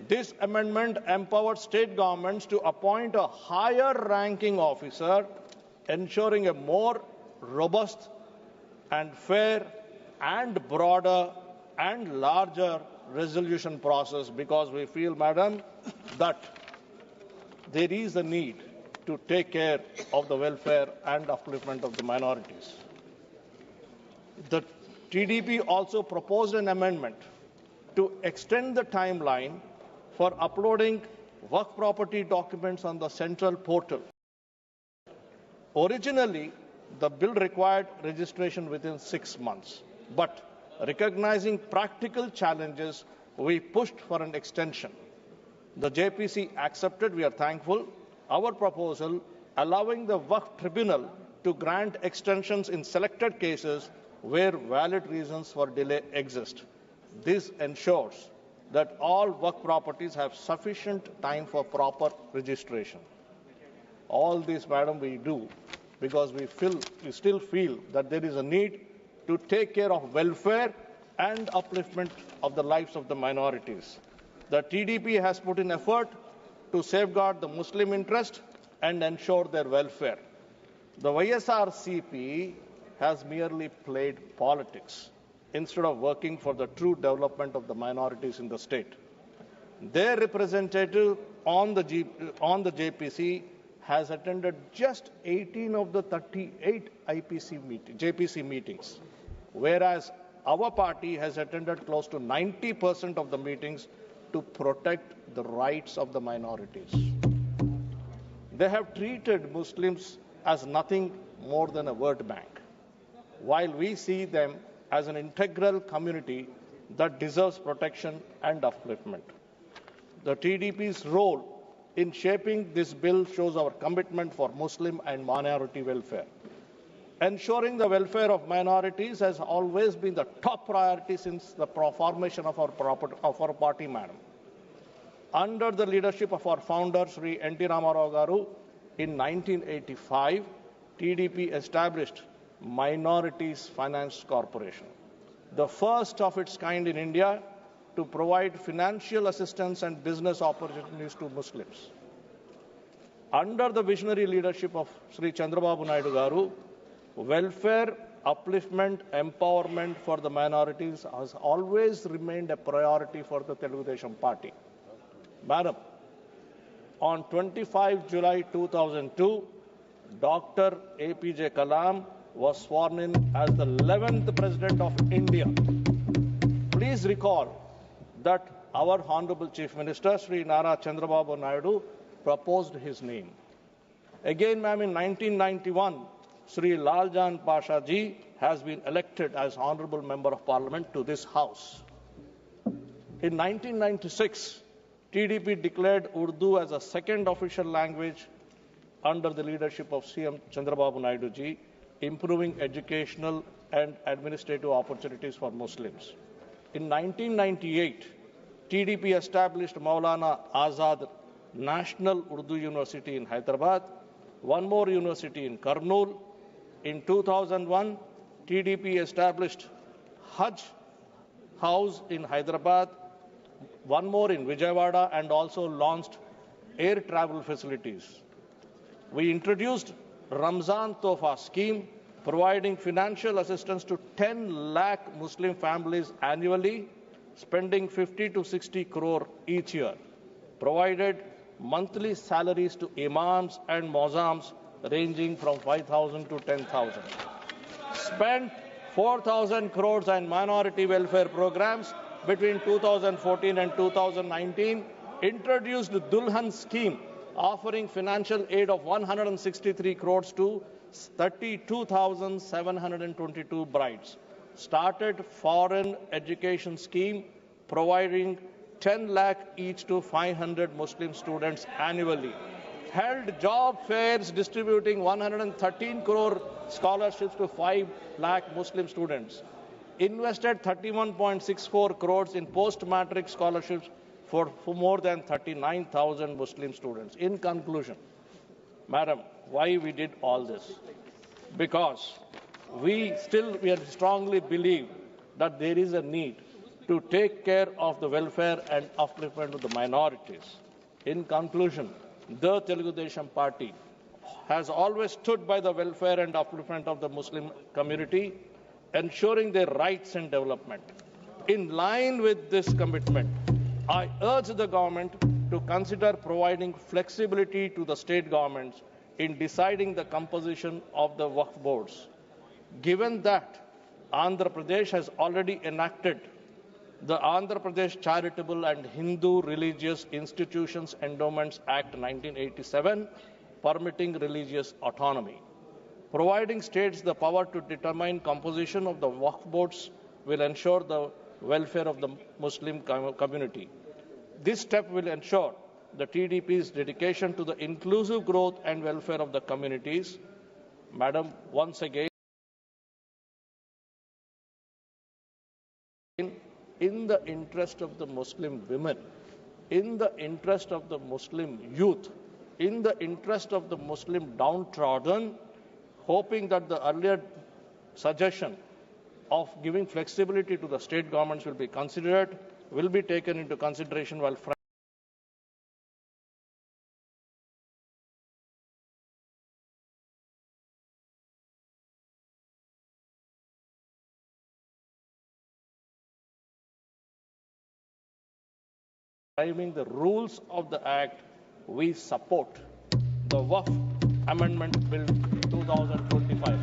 This amendment empowered state governments to appoint a higher ranking officer, ensuring a more robust and fair and broader and larger resolution process, because we feel, madam, that there is a need to take care of the welfare and upliftment of the minorities. The TDP also proposed an amendment to extend the timeline for uploading Waqf property documents on the central portal. Originally, the bill required registration within 6 months, but recognizing practical challenges, we pushed for an extension. The JPC accepted, we are thankful, our proposal, allowing the Waqf Tribunal to grant extensions in selected cases where valid reasons for delay exist. This ensures that all Waqf properties have sufficient time for proper registration. All this, madam, we do because we still feel that there is a need to take care of welfare and upliftment of the lives of the minorities. The TDP has put in effort to safeguard the Muslim interest and ensure their welfare. The YSRCP has merely played politics instead of working for the true development of the minorities in the state. Their representative on the JPC has attended just 18 of the 38 JPC meetings, whereas our party has attended close to 90% of the meetings to protect the rights of the minorities. They have treated Muslims as nothing more than a vote bank, while we see them as an integral community that deserves protection and upliftment. The TDP's role in shaping this bill shows our commitment for Muslim and minority welfare. Ensuring the welfare of minorities has always been the top priority since the formation of our party, madam. Under the leadership of our founder, Sri N.T. Ramarao Garu, in 1985, TDP established Minorities Finance Corporation, the first of its kind in India to provide financial assistance and business opportunities to Muslims. Under the visionary leadership of Sri Chandrababu Naidu Garu, welfare, upliftment, empowerment for the minorities has always remained a priority for the Telugu Desam Party. Madam, on 25 July 2002, Dr. APJ Kalam was sworn in as the 11th President of India. Please recall that our Honorable Chief Minister, Sri Nara Chandrababu Naidu, proposed his name. Again, ma'am, in 1991, Sri Laljan Pasha Ji has been elected as Honorable Member of Parliament to this House. In 1996, TDP declared Urdu as a second official language under the leadership of CM Chandrababu Naidu Ji, improving educational and administrative opportunities for Muslims. In 1998, TDP established Maulana Azad National Urdu University in Hyderabad, one more university in Kurnool. In 2001, TDP established Hajj House in Hyderabad, one more in Vijayawada, and also launched air travel facilities. We introduced Ramzan Tofa scheme, providing financial assistance to 10 lakh Muslim families annually, spending 50 to 60 crore each year. Provided monthly salaries to imams and mozams ranging from 5,000 to 10,000. Spent 4,000 crores on minority welfare programs between 2014 and 2019. Introduced the Dulhan scheme, offering financial aid of 163 crores to 32,722 brides. Started foreign education scheme, providing 10 lakh each to 500 Muslim students annually. Held job fairs distributing 113 crore scholarships to 5 lakh Muslim students. Invested 31.64 crores in post-matric scholarships for more than 39,000 Muslim students. In conclusion, madam, why we did all this? Because we strongly believe that there is a need to take care of the welfare and upliftment of the minorities. In conclusion, the Telugu Desam Party has always stood by the welfare and upliftment of the Muslim community, ensuring their rights and development. In line with this commitment, I urge the government to consider providing flexibility to the state governments in deciding the composition of the Waqf boards. Given that Andhra Pradesh has already enacted the Andhra Pradesh Charitable and Hindu Religious Institutions Endowments Act 1987, permitting religious autonomy. Providing states the power to determine composition of the Waqf boards will ensure the welfare of the Muslim community. This step will ensure the TDP's dedication to the inclusive growth and welfare of the communities. Madam, once again, in the interest of the Muslim women, in the interest of the Muslim youth, in the interest of the Muslim downtrodden, hoping that the earlier suggestion of giving flexibility to the state governments will be considered, will be taken into consideration while framing the rules of the Act. We support the Waqf Amendment Bill 2025.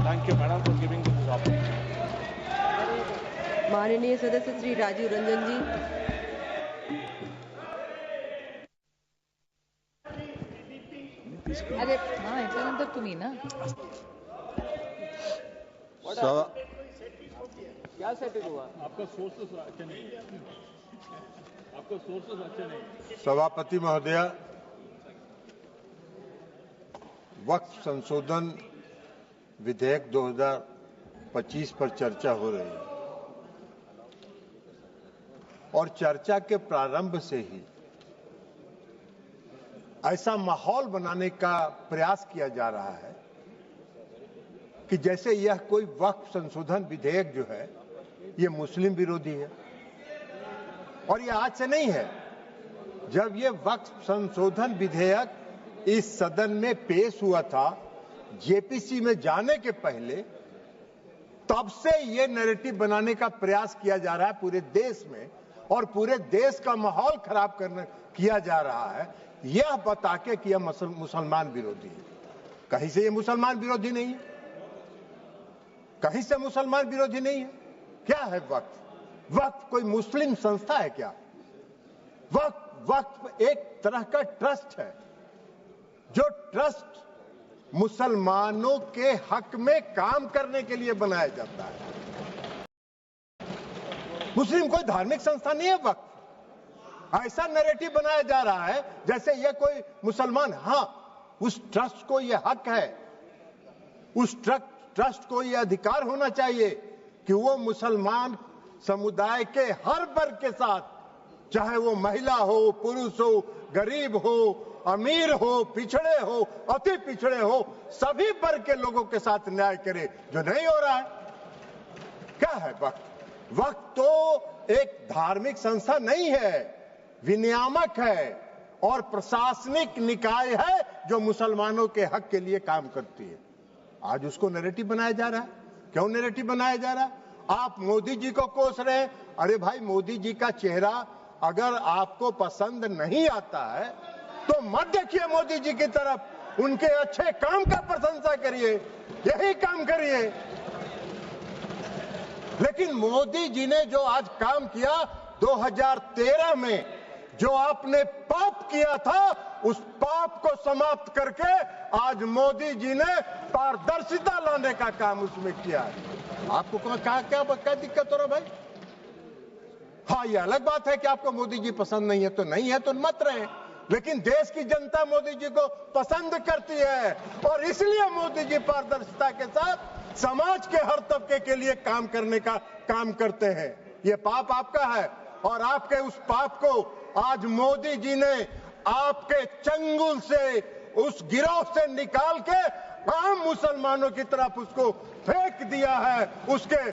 Thank you, Madam, for giving me this opportunity. माननीय सदस्य श्री राजीव रंजन जी। अरे हाँ याच्यानंतर तुम्ही ना सभापति महोदय, वक्फ संशोधन विधेयक 2025 पर चर्चा हो रही है और चर्चा के प्रारंभ से ही ऐसा माहौल बनाने का प्रयास किया जा रहा है कि जैसे यह कोई वक्फ संशोधन विधेयक जो है ये मुस्लिम विरोधी है। और ये आज से नहीं है, जब ये वक्फ संशोधन विधेयक इस सदन में पेश हुआ था जेपीसी में जाने के पहले, तब से ये नैरेटिव बनाने का प्रयास किया जा रहा है पूरे देश में और पूरे देश का माहौल खराब करने किया जा रहा है, यह बता के कि यह मुसलमान विरोधी है। कहीं से ये मुसलमान विरोधी नहीं है, कहीं से मुसलमान विरोधी नहीं है। क्या है वक्फ? वक्फ कोई मुस्लिम संस्था है क्या? वक्फ एक तरह का ट्रस्ट है, जो ट्रस्ट मुसलमानों के हक में काम करने के लिए बनाया जाता है। मुस्लिम कोई धार्मिक संस्था नहीं है वक्फ। ऐसा नैरेटिव बनाया जा रहा है जैसे ये कोई मुसलमान, हाँ उस ट्रस्ट को ये हक है, उस ट्रस्ट को ये अधिकार होना चाहिए कि वो मुसलमान समुदाय के हर वर्ग के साथ, चाहे वो महिला हो, पुरुष हो, गरीब हो, अमीर हो, पिछड़े हो, अति पिछड़े हो, सभी वर्ग के लोगों के साथ न्याय करे, जो नहीं हो रहा है। क्या है वक्फ? वक्फ तो एक धार्मिक संस्था नहीं है, विनियामक है और प्रशासनिक निकाय है जो मुसलमानों के हक के लिए काम करती है। आज उसको नैरेटिव बनाया जा रहा है। क्यों नैरेटिव बनाया जा रहा है? आप मोदी जी को कोस रहे हैं। अरे भाई, मोदी जी का चेहरा अगर आपको पसंद नहीं आता है तो मत देखिए मोदी जी की तरफ, उनके अच्छे काम का प्रशंसा करिए, यही काम करिए। लेकिन मोदी जी ने जो आज काम किया 2013 में, जो आपने पाप किया था, उस पाप को समाप्त करके आज मोदी जी ने पारदर्शिता लाने का काम उसमें किया है। आपको क्या दिक्कत हो रहा भाई? हाँ, ये अलग बात है कि आपको मोदी जी पसंद नहीं है तो नहीं है, तो मत रहे, लेकिन देश की जनता मोदी जी को पसंद करती है और इसलिए मोदी जी पारदर्शिता के साथ समाज के हर तबके के लिए काम करने का काम करते हैं। ये पाप आपका है और आपके उस पाप को आज मोदी जी ने आपके चंगुल से, उस गिरोह से निकाल के आम मुसलमानों की तरफ उसको फेंक दिया है उसके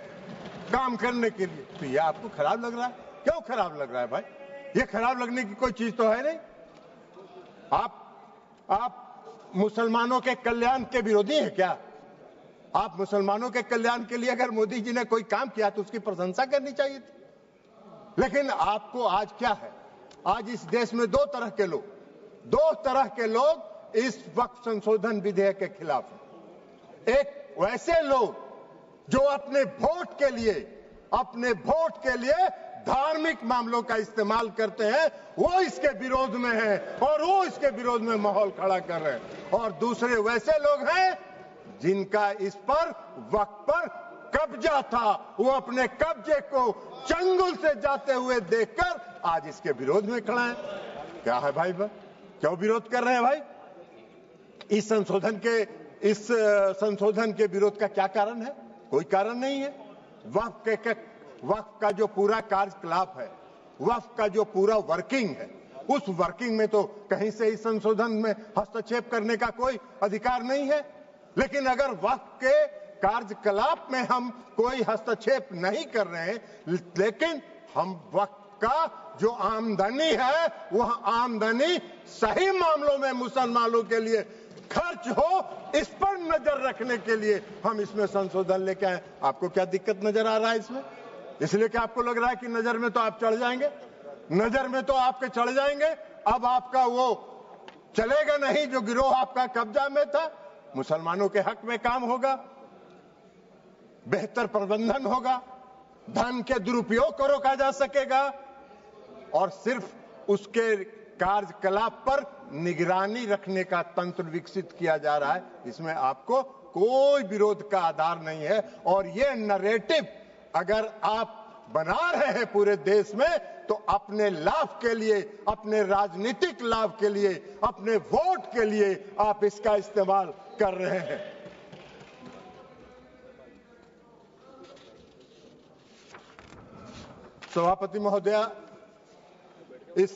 काम करने के लिए। तो ये आपको खराब लग रहा है? क्यों खराब लग रहा है भाई? ये खराब लगने की कोई चीज तो है नहीं। आप मुसलमानों के कल्याण के विरोधी हैं क्या? आप मुसलमानों के कल्याण के लिए अगर मोदी जी ने कोई काम किया तो उसकी प्रशंसा करनी चाहिए थी। लेकिन आपको आज क्या है? आज इस देश में दो तरह के लोग इस वक्फ संशोधन विधेयक के खिलाफ हैं। एक वैसे लोग जो अपने वोट के लिए धार्मिक मामलों का इस्तेमाल करते हैं, वो इसके विरोध में हैं और वो इसके विरोध में माहौल खड़ा कर रहे हैं। और दूसरे वैसे लोग हैं जिनका इस पर वक्फ पर कब्जा था, वो अपने कब्जे को चंगुल से जाते हुए देखकर आज इसके विरोध में खड़ा है। क्या है भाई? क्यों विरोध कर रहे हैं भाई? इस संशोधन के विरोध का क्या कारण है? कोई कारण नहीं है। वक्फ का जो पूरा कार्यकलाप है, वक्फ का जो पूरा वर्किंग है, उस वर्किंग में तो कहीं से इस संशोधन में हस्तक्षेप करने का कोई अधिकार नहीं है। लेकिन अगर वक्फ के कार्यकलाप में हम कोई हस्तक्षेप नहीं कर रहे हैं, लेकिन हम वक्फ का जो आमदनी है वह आमदनी सही मामलों में मुसलमानों के लिए खर्च हो, इस पर नजर रखने के लिए हम इसमें संशोधन लेके आए। आपको क्या दिक्कत नजर आ रहा है इसमें? इसलिए कि आपको लग रहा है कि नजर में तो आप चढ़ जाएंगे, नजर में तो आपके चढ़ जाएंगे, अब आपका वो चलेगा नहीं जो गिरोह आपका कब्जा में था। मुसलमानों के हक में काम होगा, बेहतर प्रबंधन होगा, धन के दुरुपयोग को रोका जा सकेगा और सिर्फ उसके कार्यकलाप पर निगरानी रखने का तंत्र विकसित किया जा रहा है। इसमें आपको कोई विरोध का आधार नहीं है। और ये नैरेटिव अगर आप बना रहे हैं पूरे देश में, तो अपने लाभ के लिए, अपने राजनीतिक लाभ के लिए, अपने वोट के लिए आप इसका इस्तेमाल कर रहे हैं। सभापति महोदया, इस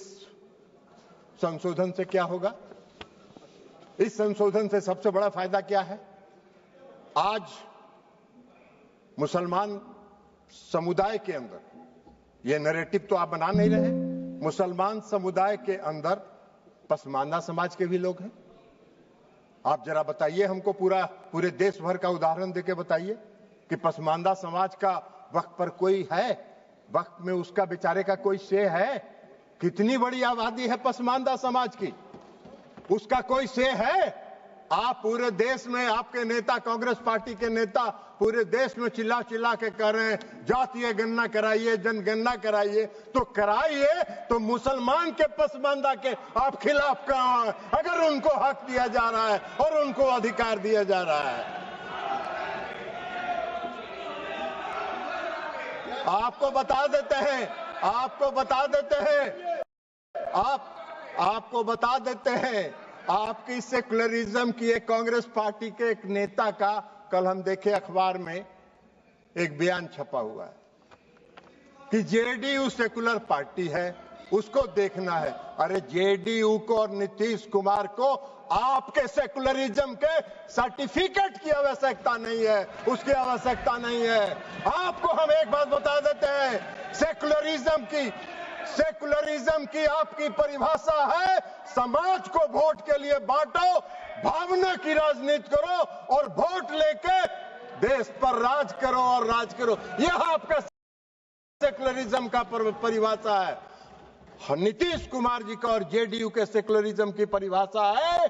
संशोधन से क्या होगा? इस संशोधन से सबसे बड़ा फायदा क्या है? आज मुसलमान समुदाय के अंदर, ये नैरेटिव तो आप बना नहीं रहे, मुसलमान समुदाय के अंदर पसमानदा समाज के भी लोग हैं। आप जरा बताइए हमको, पूरे देश भर का उदाहरण देके बताइए कि पसमानदा समाज का वक्फ पर कोई है, वक्फ में उसका बेचारे का कोई शे है? कितनी बड़ी आबादी है पसमानदा समाज की, उसका कोई शे है? आप पूरे देश में, आपके नेता, कांग्रेस पार्टी के नेता पूरे देश में चिल्ला चिल्ला के कह रहे हैं जातीय गणना कराइए, जनगणना कराइए, तो कराइए, तो मुसलमान के पसमानदा के आप खिलाफ कहां हैं? अगर उनको हक दिया जा रहा है और उनको अधिकार दिया जा रहा है। आपको बता देते हैं, आपको बता देते हैं, आपकी सेकुलरिज्म की एक कांग्रेस पार्टी के एक नेता का कल हम देखे अखबार में एक बयान छपा हुआ है कि जेडीयू सेकुलर पार्टी है, उसको देखना है। अरे जेडीयू को और नीतीश कुमार को आपके सेकुलरिज्म के सर्टिफिकेट की आवश्यकता नहीं है, उसकी आवश्यकता नहीं है। आपको हम एक बात बता देते हैं, सेकुलरिज्म की आपकी परिभाषा है समाज को वोट के लिए बांटो, भावना की राजनीति करो और वोट लेके देश पर राज करो और राज करो। यह आपका सेकुलरिज्म का परिभाषा है। नीतीश कुमार जी का और जेडीयू के सेकुलरिज्म की परिभाषा है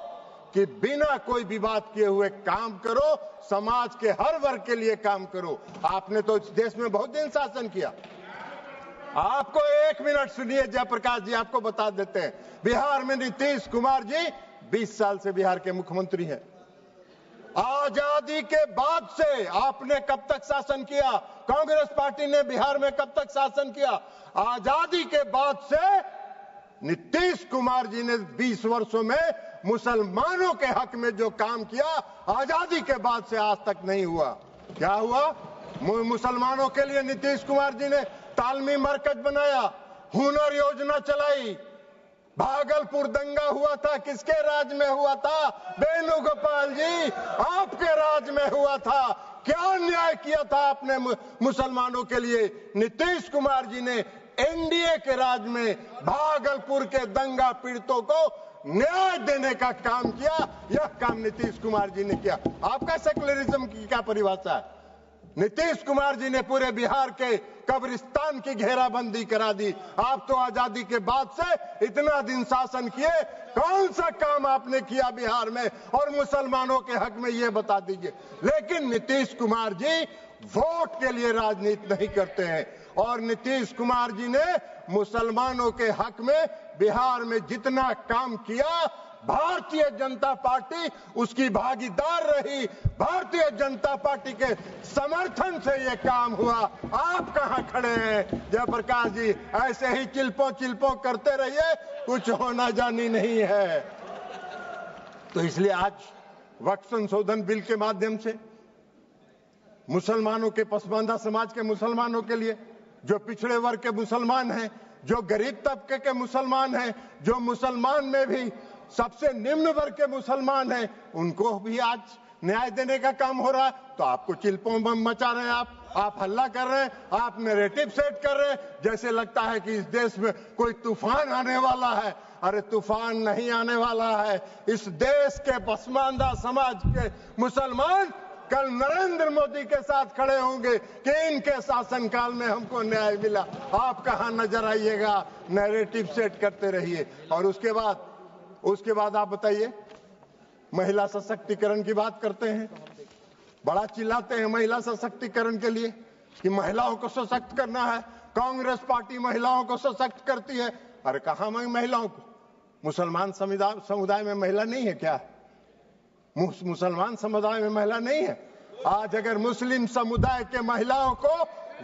कि बिना कोई विवाद किए हुए काम करो, समाज के हर वर्ग के लिए काम करो। आपने तो इस देश में बहुत दिन शासन किया। आपको एक मिनट सुनिए जयप्रकाश जी, आपको बता देते हैं, बिहार में नीतीश कुमार जी 20 साल से बिहार के मुख्यमंत्री हैं। आजादी के बाद से आपने कब तक शासन किया? कांग्रेस पार्टी ने बिहार में कब तक शासन किया? आजादी के बाद से नीतीश कुमार जी ने 20 वर्षों में मुसलमानों के हक में जो काम किया, आजादी के बाद से आज तक नहीं हुआ। क्या हुआ? मुसलमानों के लिए नीतीश कुमार जी ने तालमी मरकज बनाया, हुनर योजना चलाई। भागलपुर दंगा हुआ था, किसके राज में हुआ था? वेणुगोपाल जी, आपके राज में हुआ था। क्या न्याय किया था आपने मुसलमानों के लिए? नीतीश कुमार जी ने एनडीए के राज में भागलपुर के दंगा पीड़ितों को न्याय देने का काम किया। यह काम नीतीश कुमार जी ने किया। आपका सेकुलरिज्म की क्या परिभाषा है? नीतीश कुमार जी ने पूरे बिहार के कब्रिस्तान की घेराबंदी करा दी। आप तो आजादी के बाद से इतना दिन शासन किए, कौन सा काम आपने किया बिहार में और मुसलमानों के हक में, ये बता दीजिए। लेकिन नीतीश कुमार जी वोट के लिए राजनीति नहीं करते हैं और नीतीश कुमार जी ने मुसलमानों के हक में बिहार में जितना काम किया, भारतीय जनता पार्टी उसकी भागीदार रही। भारतीय जनता पार्टी के समर्थन से ये काम हुआ। आप कहां खड़े हैं जयप्रकाश जी? ऐसे ही चिल्पो करते रहिए, कुछ होना जानी नहीं है। तो इसलिए आज वक्फ संशोधन बिल के माध्यम से मुसलमानों के, पसमानदा समाज के मुसलमानों के लिए, जो पिछड़े वर्ग के मुसलमान हैं, जो गरीब तबके के मुसलमान हैं, जो मुसलमान में भी सबसे निम्न वर्ग के मुसलमान हैं, उनको भी आज न्याय देने का काम हो रहा है तो आपको चिल्पों बम मचा रहे हैं, आप हल्ला कर रहे हैं, आप नैरेटिव सेट कर रहे हैं, जैसे लगता है कि इस देश में कोई तूफान आने वाला है। अरे तूफान नहीं आने वाला है। इस देश के पसमानदा समाज के मुसलमान कल नरेंद्र मोदी के साथ खड़े होंगे कि इनके शासनकाल में हमको न्याय मिला। आप कहां नजर आइएगा, नैरेटिव सेट करते रहिए। और उसके बाद आप बताइए, महिला सशक्तिकरण की बात करते हैं, बड़ा चिल्लाते हैं महिला सशक्तिकरण के लिए कि महिलाओं को सशक्त करना है, कांग्रेस पार्टी महिलाओं को सशक्त करती है। अरे कहां महिलाओं को? मुसलमान समुदाय में महिला नहीं है क्या? मुसलमान समुदाय में महिला नहीं है? आज अगर मुस्लिम समुदाय के महिलाओं को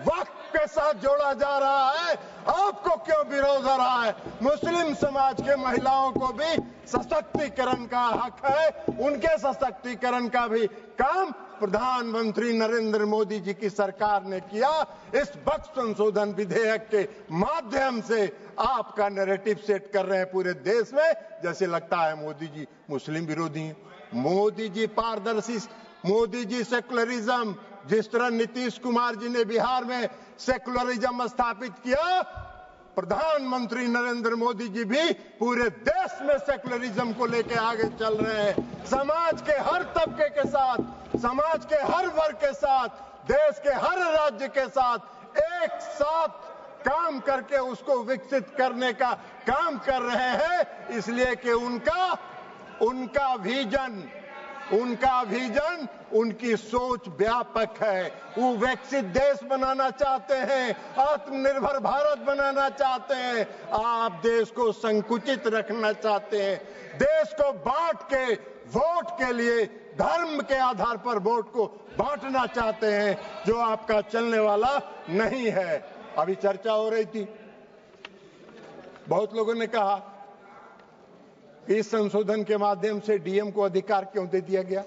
वक्फ के साथ जोड़ा जा रहा है, आपको क्यों विरोध हो रहा है? मुस्लिम समाज के महिलाओं को भी सशक्तिकरण का हक है, उनके सशक्तिकरण का भी काम प्रधानमंत्री नरेंद्र मोदी जी की सरकार ने किया। इस वक्फ संशोधन विधेयक के माध्यम से आपका नैरेटिव सेट कर रहे हैं पूरे देश में, जैसे लगता है मोदी जी मुस्लिम विरोधी हैं। मोदी जी पारदर्शी, मोदी जी सेकुलरिज्म, जिस तरह नीतीश कुमार जी ने बिहार में सेकुलरिज्म स्थापित किया, प्रधानमंत्री नरेंद्र मोदी जी भी पूरे देश में सेकुलरिज्म को लेकर आगे चल रहे हैं। समाज के हर तबके के साथ, समाज के हर वर्ग के साथ, देश के हर राज्य के साथ एक साथ काम करके उसको विकसित करने का काम कर रहे हैं, इसलिए कि उनका विजन, उनकी सोच व्यापक है। वो विकसित देश बनाना चाहते हैं, आत्मनिर्भर भारत बनाना चाहते हैं। आप देश को संकुचित रखना चाहते हैं, देश को बांट के वोट के लिए धर्म के आधार पर वोट को बांटना चाहते हैं, जो आपका चलने वाला नहीं है। अभी चर्चा हो रही थी, बहुत लोगों ने कहा इस संशोधन के माध्यम से डीएम को अधिकार क्यों दे दिया गया।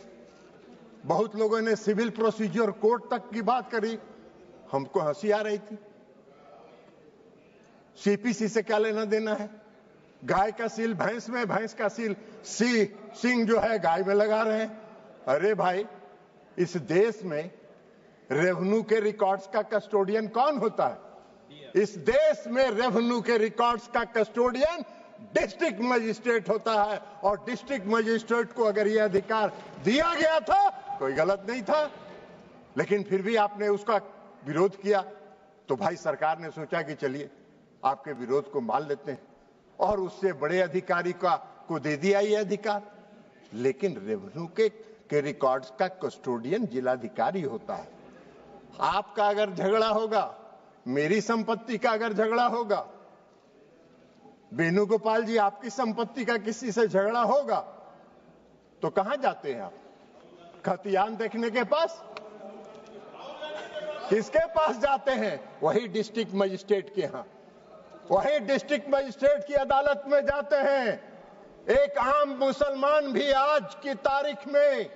बहुत लोगों ने सिविल प्रोसीजर कोड तक की बात करी, हमको हंसी आ रही थी। सीपीसी से क्या लेना देना है? गाय का सील भैंस में, भैंस का सील सिंह जो है गाय में लगा रहे हैं। अरे भाई, इस देश में रेवेन्यू के रिकॉर्ड्स का कस्टोडियन कौन होता है? इस देश में रेवेन्यू के रिकॉर्ड्स का कस्टोडियन डिस्ट्रिक्ट मजिस्ट्रेट होता है, और डिस्ट्रिक्ट मजिस्ट्रेट को अगर यह अधिकार दिया गया था, कोई गलत नहीं था, लेकिन फिर भी आपने उसका विरोध किया। तो भाई सरकार ने सोचा कि चलिए आपके विरोध को मान लेते हैं, और उससे बड़े अधिकारी को दे दिया ये अधिकार। लेकिन रेवेन्यू के रिकॉर्ड्स का कस्टोडियन जिलाधिकारी होता है। आपका अगर झगड़ा होगा, मेरी संपत्ति का अगर झगड़ा होगा, वेणुगोपाल जी आपकी संपत्ति का किसी से झगड़ा होगा, तो कहां जाते हैं आप? खतियान देखने के पास? किसके पास जाते हैं? वही डिस्ट्रिक्ट मजिस्ट्रेट के यहां, वही डिस्ट्रिक्ट मजिस्ट्रेट की अदालत में जाते हैं। एक आम मुसलमान भी आज की तारीख में,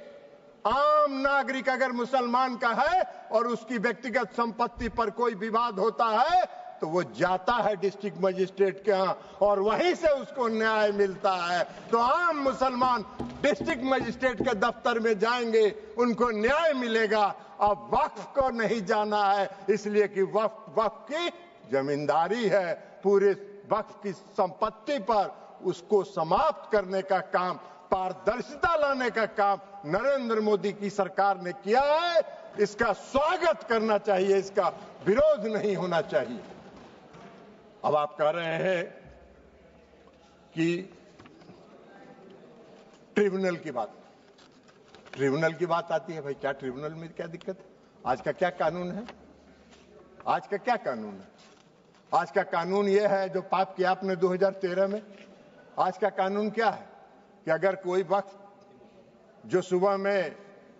आम नागरिक अगर मुसलमान का है और उसकी व्यक्तिगत संपत्ति पर कोई विवाद होता है, तो वो जाता है डिस्ट्रिक्ट मजिस्ट्रेट के यहाँ, और वहीं से उसको न्याय मिलता है। तो आम मुसलमान डिस्ट्रिक्ट मजिस्ट्रेट के दफ्तर में जाएंगे, उनको न्याय मिलेगा। अब वक्फ को नहीं जाना है, इसलिए कि वक्फ की जमींदारी है। पूरे वक्फ की संपत्ति पर उसको समाप्त करने का काम, पारदर्शिता लाने का काम नरेंद्र मोदी की सरकार ने किया है। इसका स्वागत करना चाहिए, इसका विरोध नहीं होना चाहिए। अब आप कह रहे हैं कि ट्रिब्यूनल की बात आती है। भाई क्या ट्रिब्यूनल में क्या दिक्कत है? आज का क्या कानून है? आज का क्या कानून है? आज का कानून यह है जो पाप किया आपने 2013 में। आज का कानून क्या है कि अगर कोई वक्त, जो सुबह में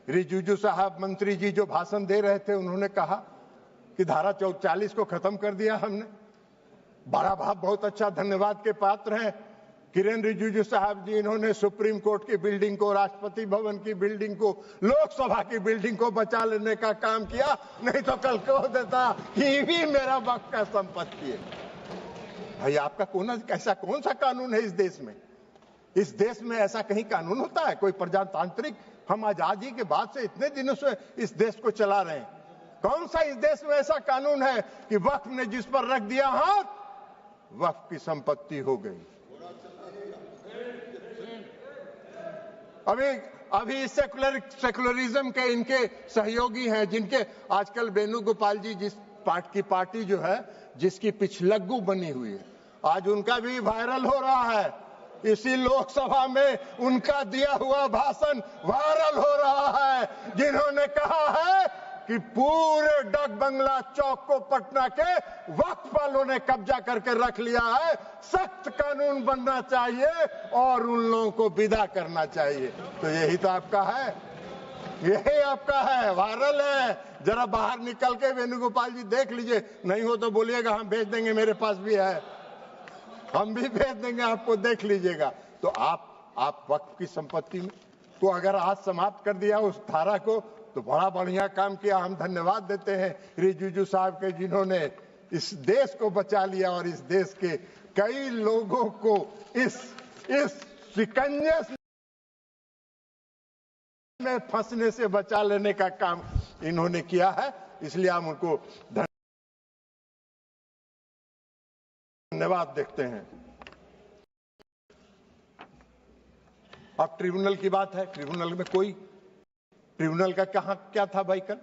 रिजिजू साहब मंत्री जी जो भाषण दे रहे थे, उन्होंने कहा कि धारा 40 को खत्म कर दिया हमने। बड़ा बहुत अच्छा, धन्यवाद के पात्र हैं किरण रिजिजू साहब जी। इन्होंने सुप्रीम कोर्ट की बिल्डिंग को, राष्ट्रपति भवन की बिल्डिंग को, लोकसभा की बिल्डिंग को बचा लेने का काम किया। नहीं तो कल कह देता ये भी मेरा वक्त का संपत्ति है। भाई आपका ऐसा कौन सा कानून है इस देश में? इस देश में ऐसा कहीं कानून होता है? कोई प्रजातांत्रिक हम आजादी के बाद से इतने दिनों से इस देश को चला रहे हैं। कौन सा इस देश में ऐसा कानून है कि वक्फ ने जिस पर रख दिया हाथ वक्फ की संपत्ति हो गई? अभी सेकुलरिज्म के इनके सहयोगी हैं, जिनके आजकल वेणुगोपाल जी जिस पार्टी जो है जिसकी पिछलग्गू बनी हुई है, आज उनका भी वायरल हो रहा है। इसी लोकसभा में उनका दिया हुआ भाषण वायरल हो रहा है, जिन्होंने कहा है कि पूरे डाक बंगला चौक को पटना के वक्फ वालों ने कब्जा करके रख लिया है। सख्त कानून बनना चाहिए और उन लोगों को विदा करना चाहिए। तो यही तो आपका है, यही आपका है, वायरल है। जरा बाहर निकल के वेणुगोपाल जी देख लीजिए, नहीं हो तो बोलिएगा हम भेज देंगे, मेरे पास भी है, हम भी भेज देंगे आपको, देख लीजिएगा। तो आप वक्फ की संपत्ति को अगर आज समाप्त कर दिया उस धारा को, तो बड़ा बढ़िया काम किया। हम धन्यवाद देते हैं रिजिजू साहब के, जिन्होंने इस देश को बचा लिया और इस देश के कई लोगों को इस शिकंजे में फंसने से बचा लेने का काम इन्होंने किया है। इसलिए हम उनको धन्यवाद देखते हैं। अब ट्रिब्यूनल की बात है। ट्रिब्यूनल का क्या था भाई? कल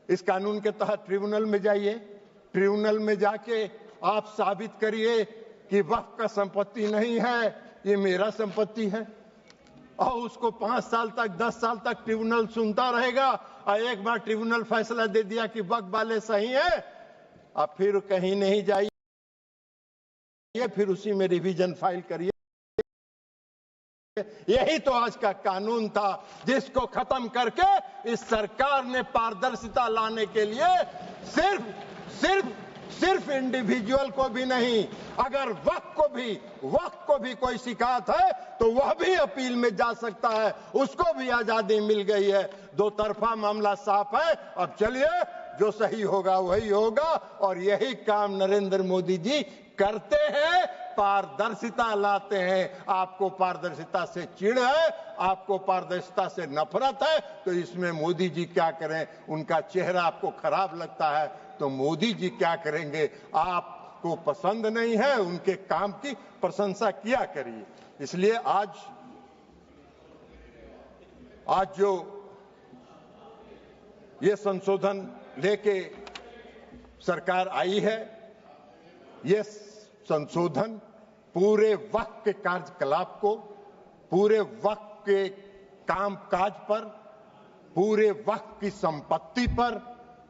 इस कानून के तहत ट्रिब्यूनल में जाइए, ट्रिब्यूनल में जाके आप साबित करिए कि वक्फ का संपत्ति नहीं है, ये मेरा संपत्ति है, और उसको 5 साल तक 10 साल तक ट्रिब्यूनल सुनता रहेगा। और एक बार ट्रिब्यूनल फैसला दे दिया कि वक्फ वाले सही है, आप फिर कहीं नहीं जाइए, फिर उसी में रिवीजन फाइल करिए। यही तो आज का कानून था, जिसको खत्म करके इस सरकार ने पारदर्शिता लाने के लिए सिर्फ इंडिविजुअल को भी नहीं, अगर वक्फ को भी कोई शिकायत है तो वह भी अपील में जा सकता है, उसको भी आजादी मिल गई है। दो तरफा मामला साफ है। अब चलिए, जो सही होगा वही होगा, और यही काम नरेंद्र मोदी जी करते हैं, पारदर्शिता लाते हैं। आपको पारदर्शिता से चिढ़ है, आपको पारदर्शिता से नफरत है, तो इसमें मोदी जी क्या करें? उनका चेहरा आपको खराब लगता है तो मोदी जी क्या करेंगे? आपको पसंद नहीं है, उनके काम की प्रशंसा किया करिए। इसलिए आज जो ये संशोधन लेके सरकार आई है, ये संशोधन पूरे वक्फ के कार्यकलाप को, पूरे वक्फ के कामकाज पर, पूरे वक्फ की संपत्ति पर,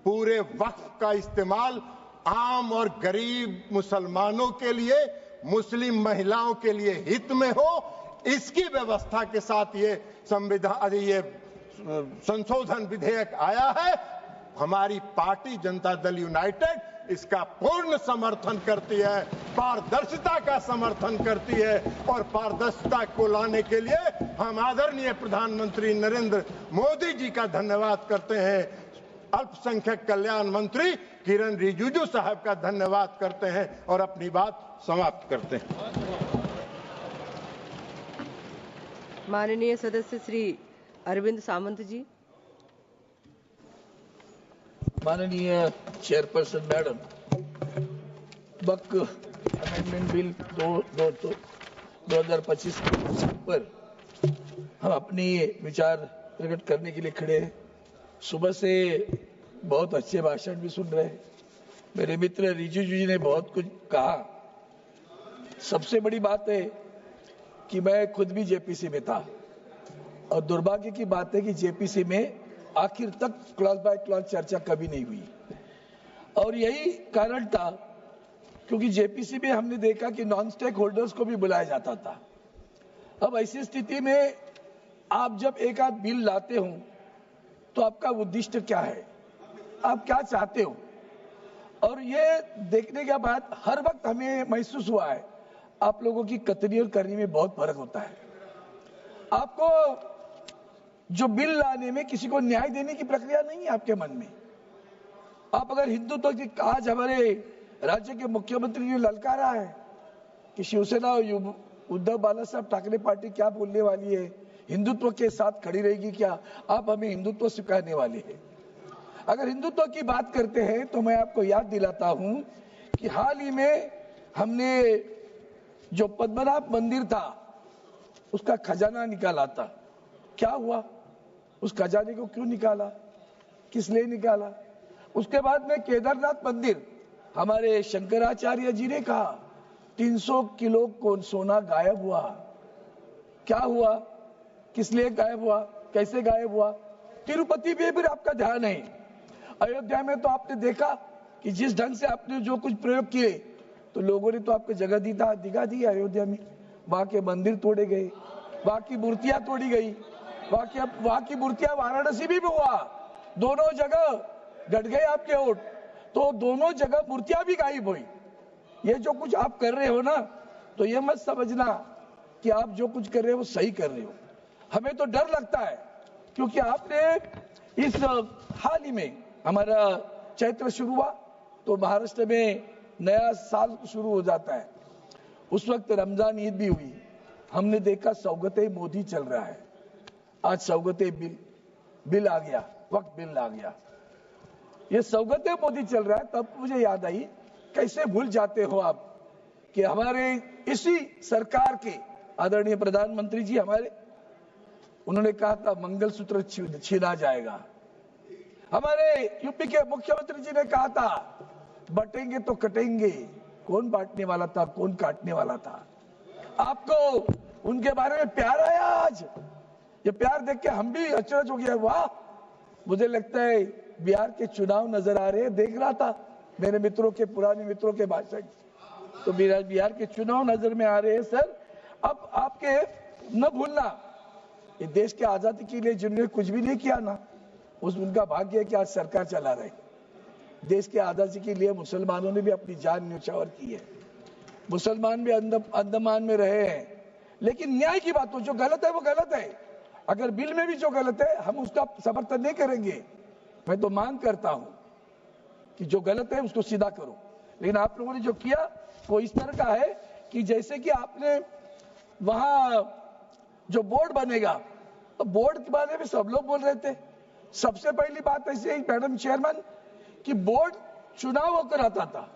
पूरे वक्फ का इस्तेमाल आम और गरीब मुसलमानों के लिए, मुस्लिम महिलाओं के लिए हित में हो, इसकी व्यवस्था के साथ ये संशोधन विधेयक आया है। हमारी पार्टी जनता दल यूनाइटेड इसका पूर्ण समर्थन करती है, पारदर्शिता का समर्थन करती है, और पारदर्शिता को लाने के लिए हम आदरणीय प्रधानमंत्री नरेंद्र मोदी जी का धन्यवाद करते हैं। अल्पसंख्यक कल्याण मंत्री किरण रिजिजू साहब का धन्यवाद करते हैं और अपनी बात समाप्त करते हैं। माननीय सदस्य श्री अरविंद सामंत जी। माननीय चेयरपर्सन मैडम, वक्फ अमेंडमेंट बिल 2025 पर हम अपनी विचार प्रकट करने के लिए खड़े हैं। सुबह से बहुत अच्छे भाषण भी सुन रहे हैं। मेरे मित्र रिजिजू जी ने बहुत कुछ कहा। सबसे बड़ी बात है कि मैं खुद भी जेपीसी में था, और दुर्भाग्य की बात है कि जेपीसी में आखिर तक क्लॉज बाय क्लॉज चर्चा कभी नहीं हुई, और यही कारण था क्योंकि जेपीसी में हमने देखा कि नॉन स्टेक होल्डर्स को भी बुलाया जाता था। अब ऐसी स्थिति में आप जब एक आध बिल लाते हो तो आपका उद्देश्य क्या है, आप क्या चाहते हो? और ये देखने के बाद हर वक्त हमें महसूस हुआ है आप लोगों की कतरी और करनी में बहुत फर्क होता है। आपको जो बिल लाने में किसी को न्याय देने की प्रक्रिया नहीं है आपके मन में। आप अगर हिंदुत्व की आज हमारे राज्य के मुख्यमंत्री ने ललकारा है कि शिवसेना और उद्धव बाला साहब ठाकरे पार्टी क्या बोलने वाली है, हिंदुत्व के साथ खड़ी रहेगी क्या? आप हमें हिंदुत्व सिखाने वाले हैं। अगर हिंदुत्व की बात करते हैं तो मैं आपको याद दिलाता हूं कि हाल ही में हमने जो पद्मनाभ मंदिर था उसका खजाना निकाला था। क्या हुआ? उस खजाने को क्यों निकाला? किस लिए निकाला? उसके बाद में केदारनाथ मंदिर, हमारे शंकराचार्य जी ने कहा 300 किलो को सोना गायब हुआ। क्या हुआ? किस लिए गायब हुआ? कैसे गायब हुआ? तिरुपति पे भी आपका ध्यान है। अयोध्या में तो आपने देखा कि जिस ढंग से आपने जो कुछ प्रयोग किए तो लोगों ने तो आपको जगह दिखा दी अयोध्या में। वहां के मंदिर तोड़े गए, वहां की मूर्तियां तोड़ी गई, वहां की मूर्तियां वाराणसी भी हुआ। दोनों जगह गट गए आपके वोट, तो दोनों जगह मूर्तियां भी गायब हुई। ये जो कुछ आप कर रहे हो ना, तो ये मत समझना कि आप जो कुछ कर रहे हो वो सही कर रहे हो। हमें तो डर लगता है क्योंकि आपने इस हाल ही में हमारा चैत्र शुरू हुआ तो महाराष्ट्र में नया साल शुरू हो जाता है। उस वक्त रमजान ईद भी हुई। हमने देखा सौगते मोदी चल रहा है। आज सौगते बिल आ गया, वक्त बिल आ गया। ये सौगते मोदी चल रहा है। तब मुझे याद आई, कैसे भूल जाते हो आप कि हमारे इसी सरकार के आदरणीय प्रधानमंत्री जी हमारे, उन्होंने कहा था मंगलसूत्र छीना जाएगा। हमारे यूपी के मुख्यमंत्री जी ने कहा था बटेंगे तो कटेंगे। कौन बांटने वाला था, कौन काटने वाला था? आपको उनके बारे में प्यार आया आज। ये प्यार देख के हम भी अचरज हो गया। वाह, मुझे लगता है बिहार के चुनाव नजर आ रहे हैं। देख रहा था मेरे मित्रों के, पुराने मित्रों के भाषण, तो बिहार के चुनाव नजर में आ रहे हैं। सर, अब आपके न भूलना, ये देश के आजादी के लिए जिन्होंने कुछ भी नहीं किया ना, उनका भाग्य है कि आज सरकार चला रहे। देश के आजादी के लिए मुसलमानों ने भी अपनी जान न्यौछावर की है। मुसलमान भी अंडमान में रहे हैं। लेकिन न्याय की बात हो, जो गलत है वो गलत है। अगर बिल में भी जो गलत है हम उसका समर्थन नहीं करेंगे। मैं तो मांग करता हूं कि जो गलत है उसको सीधा करो। लेकिन आप लोगों ने जो किया वो इस तरह का है कि जैसे कि आपने वहां जो बोर्ड बनेगा, तो बोर्ड के बारे में सब लोग बोल रहे थे। सबसे पहली बात ऐसी है मैडम चेयरमैन कि बोर्ड चुनाव होकर आता था,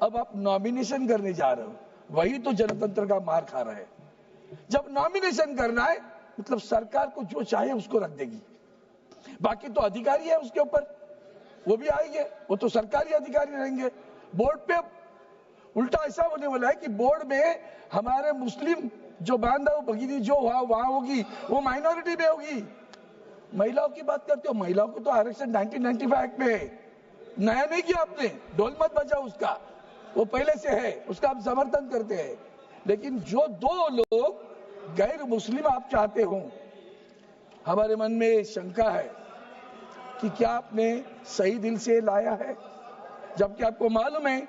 अब आप नॉमिनेशन करने जा रहे हो। वही तो जनतंत्र का मार खा रहा है। जब नॉमिनेशन करना है मतलब सरकार को जो चाहे उसको रख देगी। बाकी तो अधिकारी है उसके ऊपर, वो भी आएंगे, वो तो सरकारी अधिकारी रहेंगे। बोर्ड पे उल्टा ऐसा होने वाला है कि बोर्ड में हमारे मुस्लिम जो बांधव भगिनी जो वहां होगी वो माइनॉरिटी में होगी। महिलाओं की बात करते हो, महिलाओं को तो आरक्षण 1995 एक्ट में है। नया नहीं किया आपने, ढोल मत बजाओ उसका, वो पहले से है, उसका हम समर्थन करते हैं। लेकिन जो दो लोग गैर मुस्लिम आप चाहते हो, हमारे मन में शंका है कि क्या आपने सही दिल से लाया है? जबकि आपको मालूम है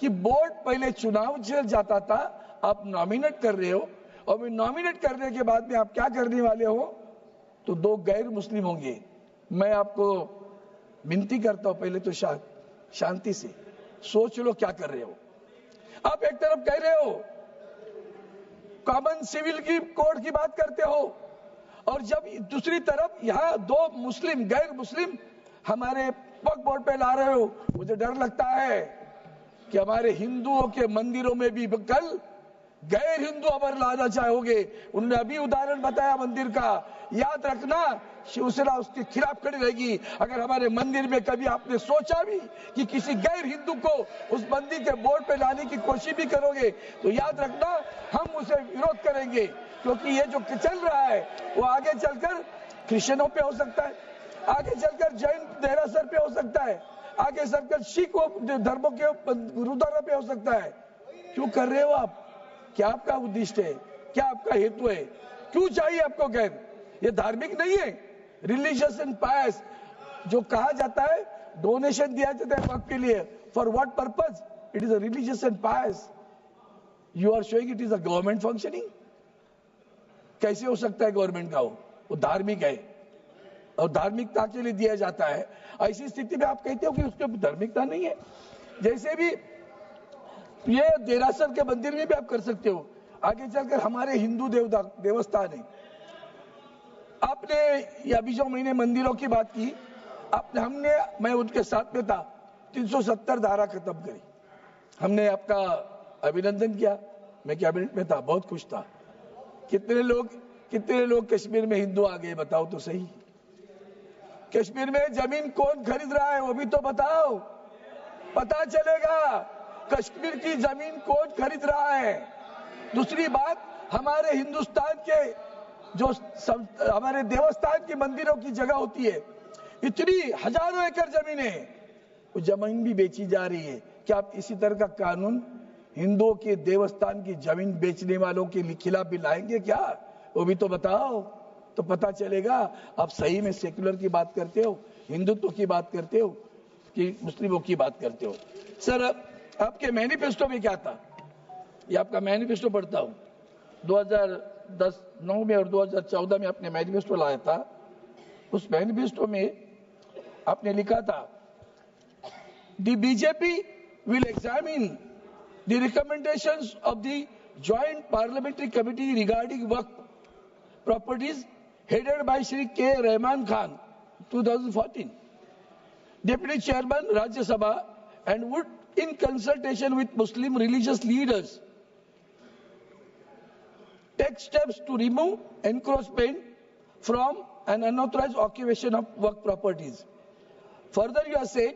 कि बोर्ड पहले चुनाव चल जाता था, आप नॉमिनेट कर रहे हो, और नॉमिनेट करने के बाद में आप क्या करने वाले हो? तो दो गैर मुस्लिम होंगे। मैं आपको विनती करता हूं, पहले तो शांति से सोच लो क्या कर रहे हो। आप एक तरफ कह रहे हो कॉमन सिविल की कोड की बात करते हो, और जब दूसरी तरफ यहां दो मुस्लिम गैर मुस्लिम हमारे वक्फ बोर्ड पे ला रहे हो। मुझे डर लगता है कि हमारे हिंदुओं के मंदिरों में भी कल गैर हिंदू अबर लाना चाहोगे। उन्होंने अभी उदाहरण बताया मंदिर का, याद रखना शिवसेना उसके खिलाफ खड़ी रहेगी। अगर हमारे मंदिर में कभी आपने सोचा भी कि किसी गैर हिंदू को उस मंदिर के बोर्ड पे लाने की कोशिश भी करोगे तो याद रखना हम उसे विरोध करेंगे। क्योंकि ये जो चल रहा है वो आगे चलकर क्रिश्चियनों पे हो सकता है, आगे चलकर जैन देरासर पे हो सकता है, आगे चलकर सिख धर्मों के गुरुद्वारा पे हो सकता है। क्यों कर रहे हो आप? क्या आपका उद्देश्य है? क्या आपका हेतु है? क्यों चाहिए आपको गैर? ये धार्मिक नहीं है। रिलीजियस एंड पायस जो कहा जाता है, डोनेशन दिया जाता है वक्फ के लिए, for what purpose? It is a religious and pious. You are showing it is a government functioning. कैसे हो सकता है गवर्नमेंट का? वो धार्मिक है और धार्मिकता के लिए दिया जाता है। ऐसी स्थिति में आप कहते हो कि उसके धार्मिकता नहीं है। जैसे भी ये देरासर के मंदिर में भी आप कर सकते हो। आगे चलकर हमारे हिंदू देवस्थान है, आपने ये अभी जो मैंने मंदिरों की बात की, मैं उनके साथ में था, 370 धारा खत्म करी। हमने आपका अभिनंदन किया, मैं कैबिनेट में था, बहुत खुश था। कितने लोग कश्मीर में हिंदू आ गए बताओ तो सही। कश्मीर में जमीन कौन खरीद रहा है वो भी तो बताओ, पता चलेगा कश्मीर की जमीन कौन खरीद रहा है। दूसरी बात, हमारे हिंदुस्तान के जो हमारे देवस्थान की मंदिरों की जगह होती है, इतनी हजारों एकड़ जमीनें, वो जमीन भी बेची जा रही है। क्या आप इसी तरह का कानून हिंदुओं के देवस्थान की जमीन बेचने वालों के खिलाफ भी लाएंगे क्या? वो भी तो बताओ, तो पता चलेगा आप सही में सेक्युलर की बात करते हो, हिंदुत्व की बात करते हो कि मुस्लिमों की बात करते हो। सर, आपके मैनिफेस्टो में क्या था? ये आपका मैनिफेस्टो पढ़ता हूं, 2010-9 में और 2014 में आपने मैनिफेस्टो लाया था। उस मैनिफेस्टो में आपने लिखा था, the BJP will examine the recommendations of the joint parliamentary committee regarding Waqf properties headed by Shri K. Rahman Khan, 2014, Deputy Chairman Rajya Sabha, and would, in consultation with Muslim religious leaders, take steps to remove encroachment from an unauthorized occupation of work properties. Further, you have said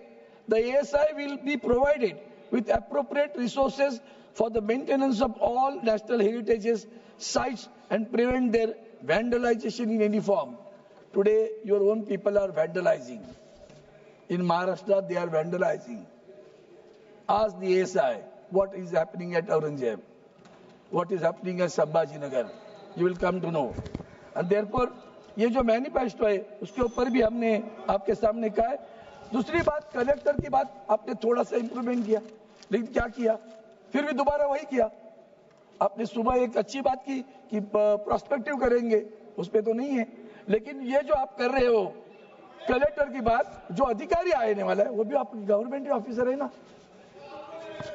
the ASI will be provided with appropriate resources for the maintenance of all national heritage sites and prevent their vandalization in any form. Today, your own people are vandalizing. In Maharashtra, they are vandalizing. Ask the ASI what is happening at Aurangzeb, what is happening at Sambhajinagar. You will come to know. And therefore, ये जो manifesto है उसके ऊपर भी हमने आपके सामने कहा है। दूसरी बात, कलेक्टर की बात आपने थोड़ा सा इंप्रूवमेंट किया, लेकिन क्या किया? फिर भी दोबारा वही किया। आपने सुबह एक अच्छी बात की कि प्रोस्पेक्टिव करेंगे, उस पे तो नहीं है, लेकिन ये जो आप कर रहे हो कलेक्टर की बात, जो अधिकारी आने वाला है वो भी आप गवर्नमेंट ऑफिसर है ना।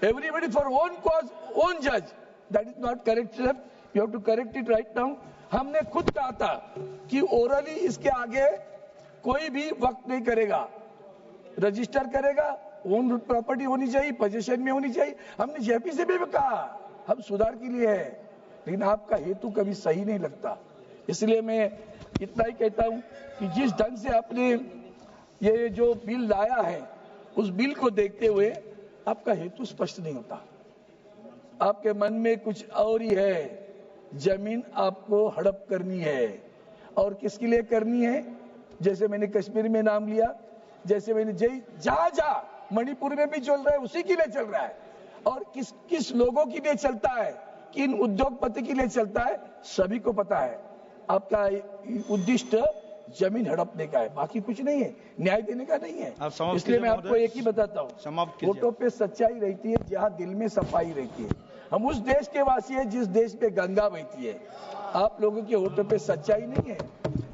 Everybody for own cause own जज, that is not correct step, you have to correct it right now. हमने खुद कहा था कि ओरली इसके आगे कोई भी वक्त नहीं करेगा, रजिस्टर करेगा, ओन प्रॉपर्टी होनी चाहिए, पोजीशन में होनी चाहिए। हमने जेपी से भी कहा हम सुधार के लिए है, लेकिन आपका हेतु कभी सही नहीं लगता। इसलिए मैं इतना ही कहता हूं कि जिस ढंग से आपने ये जो बिल लाया है, उस बिल को देखते हुए आपका हेतु स्पष्ट नहीं होता। आपके मन में कुछ और ही है। जमीन आपको हड़प करनी है, और किसके लिए करनी है? जैसे मैंने कश्मीर में नाम लिया, जैसे मैंने जहां मणिपुर में भी चल रहा है, उसी के लिए चल रहा है। और किस लोगों के लिए चलता है, किन उद्योगपति के लिए चलता है, सभी को पता है। आपका उद्देश्य जमीन हड़पने का है, बाकी कुछ नहीं है, न्याय देने का नहीं है। इसलिए मैं आपको एक ही बताता हूँ, फोटो पे सच्चाई रहती है जहाँ दिल में सफाई रहती है। हम उस देश के वासी हैं जिस देश पे गंगा बहती है। आप लोगों के होठों पे सच्चाई नहीं है,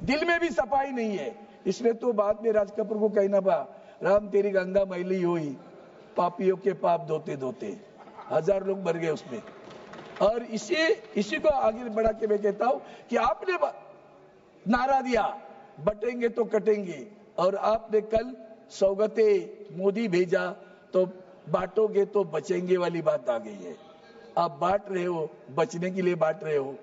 दिल में भी सफाई नहीं है। इसलिए तो बाद में राज कपूर को कहना पड़ा, राम तेरी गंगा मैली हुई, पापियों के पाप धोते धोते। 1000 लोग मर गए उसमें। और इसी को आगे बढ़ा के मैं कहता हूं कि आपने नारा दिया बटेंगे तो कटेंगे, और आपने कल सौगते मोदी भेजा तो बांटोगे तो बचेंगे वाली बात आ गई है। आप बांट रहे हो, बचने के लिए बांट रहे हो,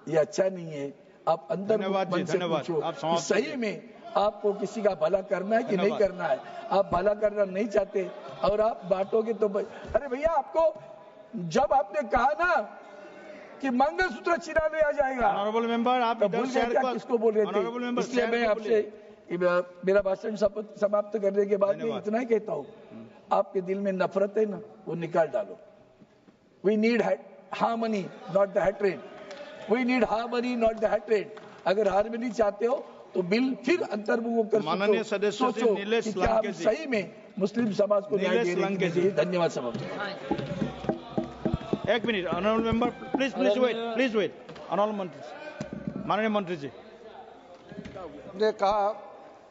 ये अच्छा नहीं है। आप अंदर मन से पूछो कि सही में आपको किसी का भला करना है कि नहीं करना है। आप भला करना नहीं चाहते और आप बांटोगे तो अरे भैया, आपको जब आपने कहा ना कि मंगलसूत्र छिना लिया जाएगा, ऑनरेबल मेंबर, आप भूल गए क्या किसको बोल रहे थे? इसलिए मैं आपसे मेरा भाषण समाप्त करने के बाद मैं इतना ही कहता हूँ, आपके दिल में नफरत है ना, वो निकाल डालो। We need harmony not the hatred, we need harmony not the hatred. अगर हार्मनी चाहते हो तो बिल फिर अंतर्मुख कर माननीय सदस्य सोचो नीलेश कि क्या हम सही में मुस्लिम समाज को न्याय देने के लिए। धन्यवाद सभापति। एक minute, honourable member, please wait. Honourable मंत्री, माननीय मंत्री जी ने कहा,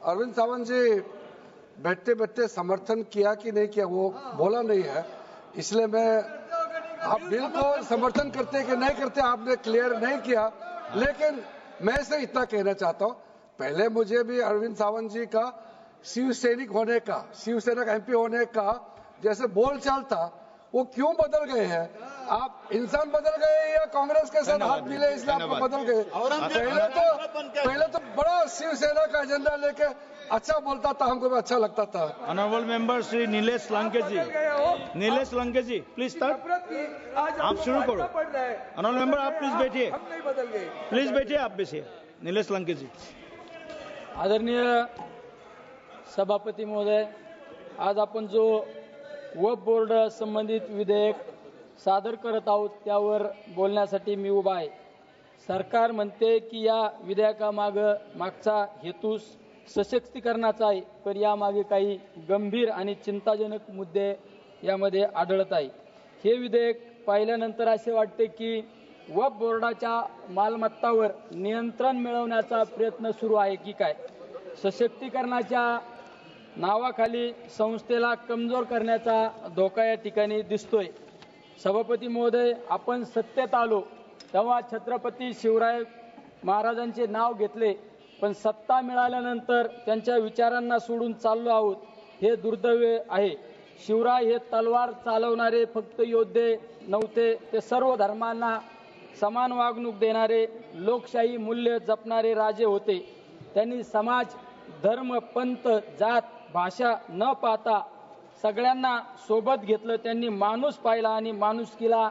अरविंद सावंत जी बैठते बैठते समर्थन किया कि नहीं किया वो बोला नहीं है, इसलिए मैं आप बिल को समर्थन करते कि नहीं करते आपने क्लियर नहीं किया। लेकिन मैं से इतना कहना चाहता हूं, पहले मुझे भी अरविंद सावंत जी का शिवसैनिक होने का, शिवसेना का MP होने का जैसे बोलचाल था, वो क्यों बदल गए हैं? आप इंसान बदल गए या कांग्रेस के साथ हाथ मिले इसलिए आपको बदल गए? पहले तो बड़ा शिवसेना का एजेंडा लेके अच्छा बोलता था, हमको भी अच्छा लगता था। Honourable member Shri Nilesh Lanke ji, Nilesh Lanke ji please start. आप शुरू करो। ऑनरेबल मेंबर आप प्लीज बैठिए, प्लीज बैठिए, आप बैठिए। नीलेश लंके जी। आदरणीय सभापती महोदय, आज आपण जो वक्फ बोर्ड संबंधित विधेयक सादर करत आहोत त्यावर बोलण्यासाठी मी उभा आहे। सरकार म्हणते की या मागचा हेतू सशक्तीकरणाचा आहे, पण यामागे काही गंभीर आणि चिंताजनक मुद्दे यामध्ये आढळत आहे। हे विधेयक पाहिल्यानंतर असे वाटते की वक्फ बोर्डाच्या मालमत्तावर नियंत्रण मिळवण्याचा प्रयत्न सुरू आहे की काय? सशक्तीकरणाच्या नावाखाली संस्थेला कमजोर करण्याचा धोका या ठिकाणी दिसतोय। सभापती महोदय, आपण सत्तेत आलो तेव्हा छत्रपती शिवराय महाराजांचे नाव घेतले, पण सत्ता मिळाल्यानंतर त्यांच्या विचारांना सोडून चाललो आहोत, हे दुर्दैव आहे। शिवराय हे तलवार चालवणारे फक्त योद्धे नव्हते, ते सर्व धर्मांना समान वागणूक देणारे, लोकशाही मूल्य जपणारे राजे होते। त्यांनी समाज, धर्म, पंथ, जात, भाषा न पाहता सगळ्यांना सोबत घेतलं। त्यांनी माणूस पाहिला आणि माणुसकीला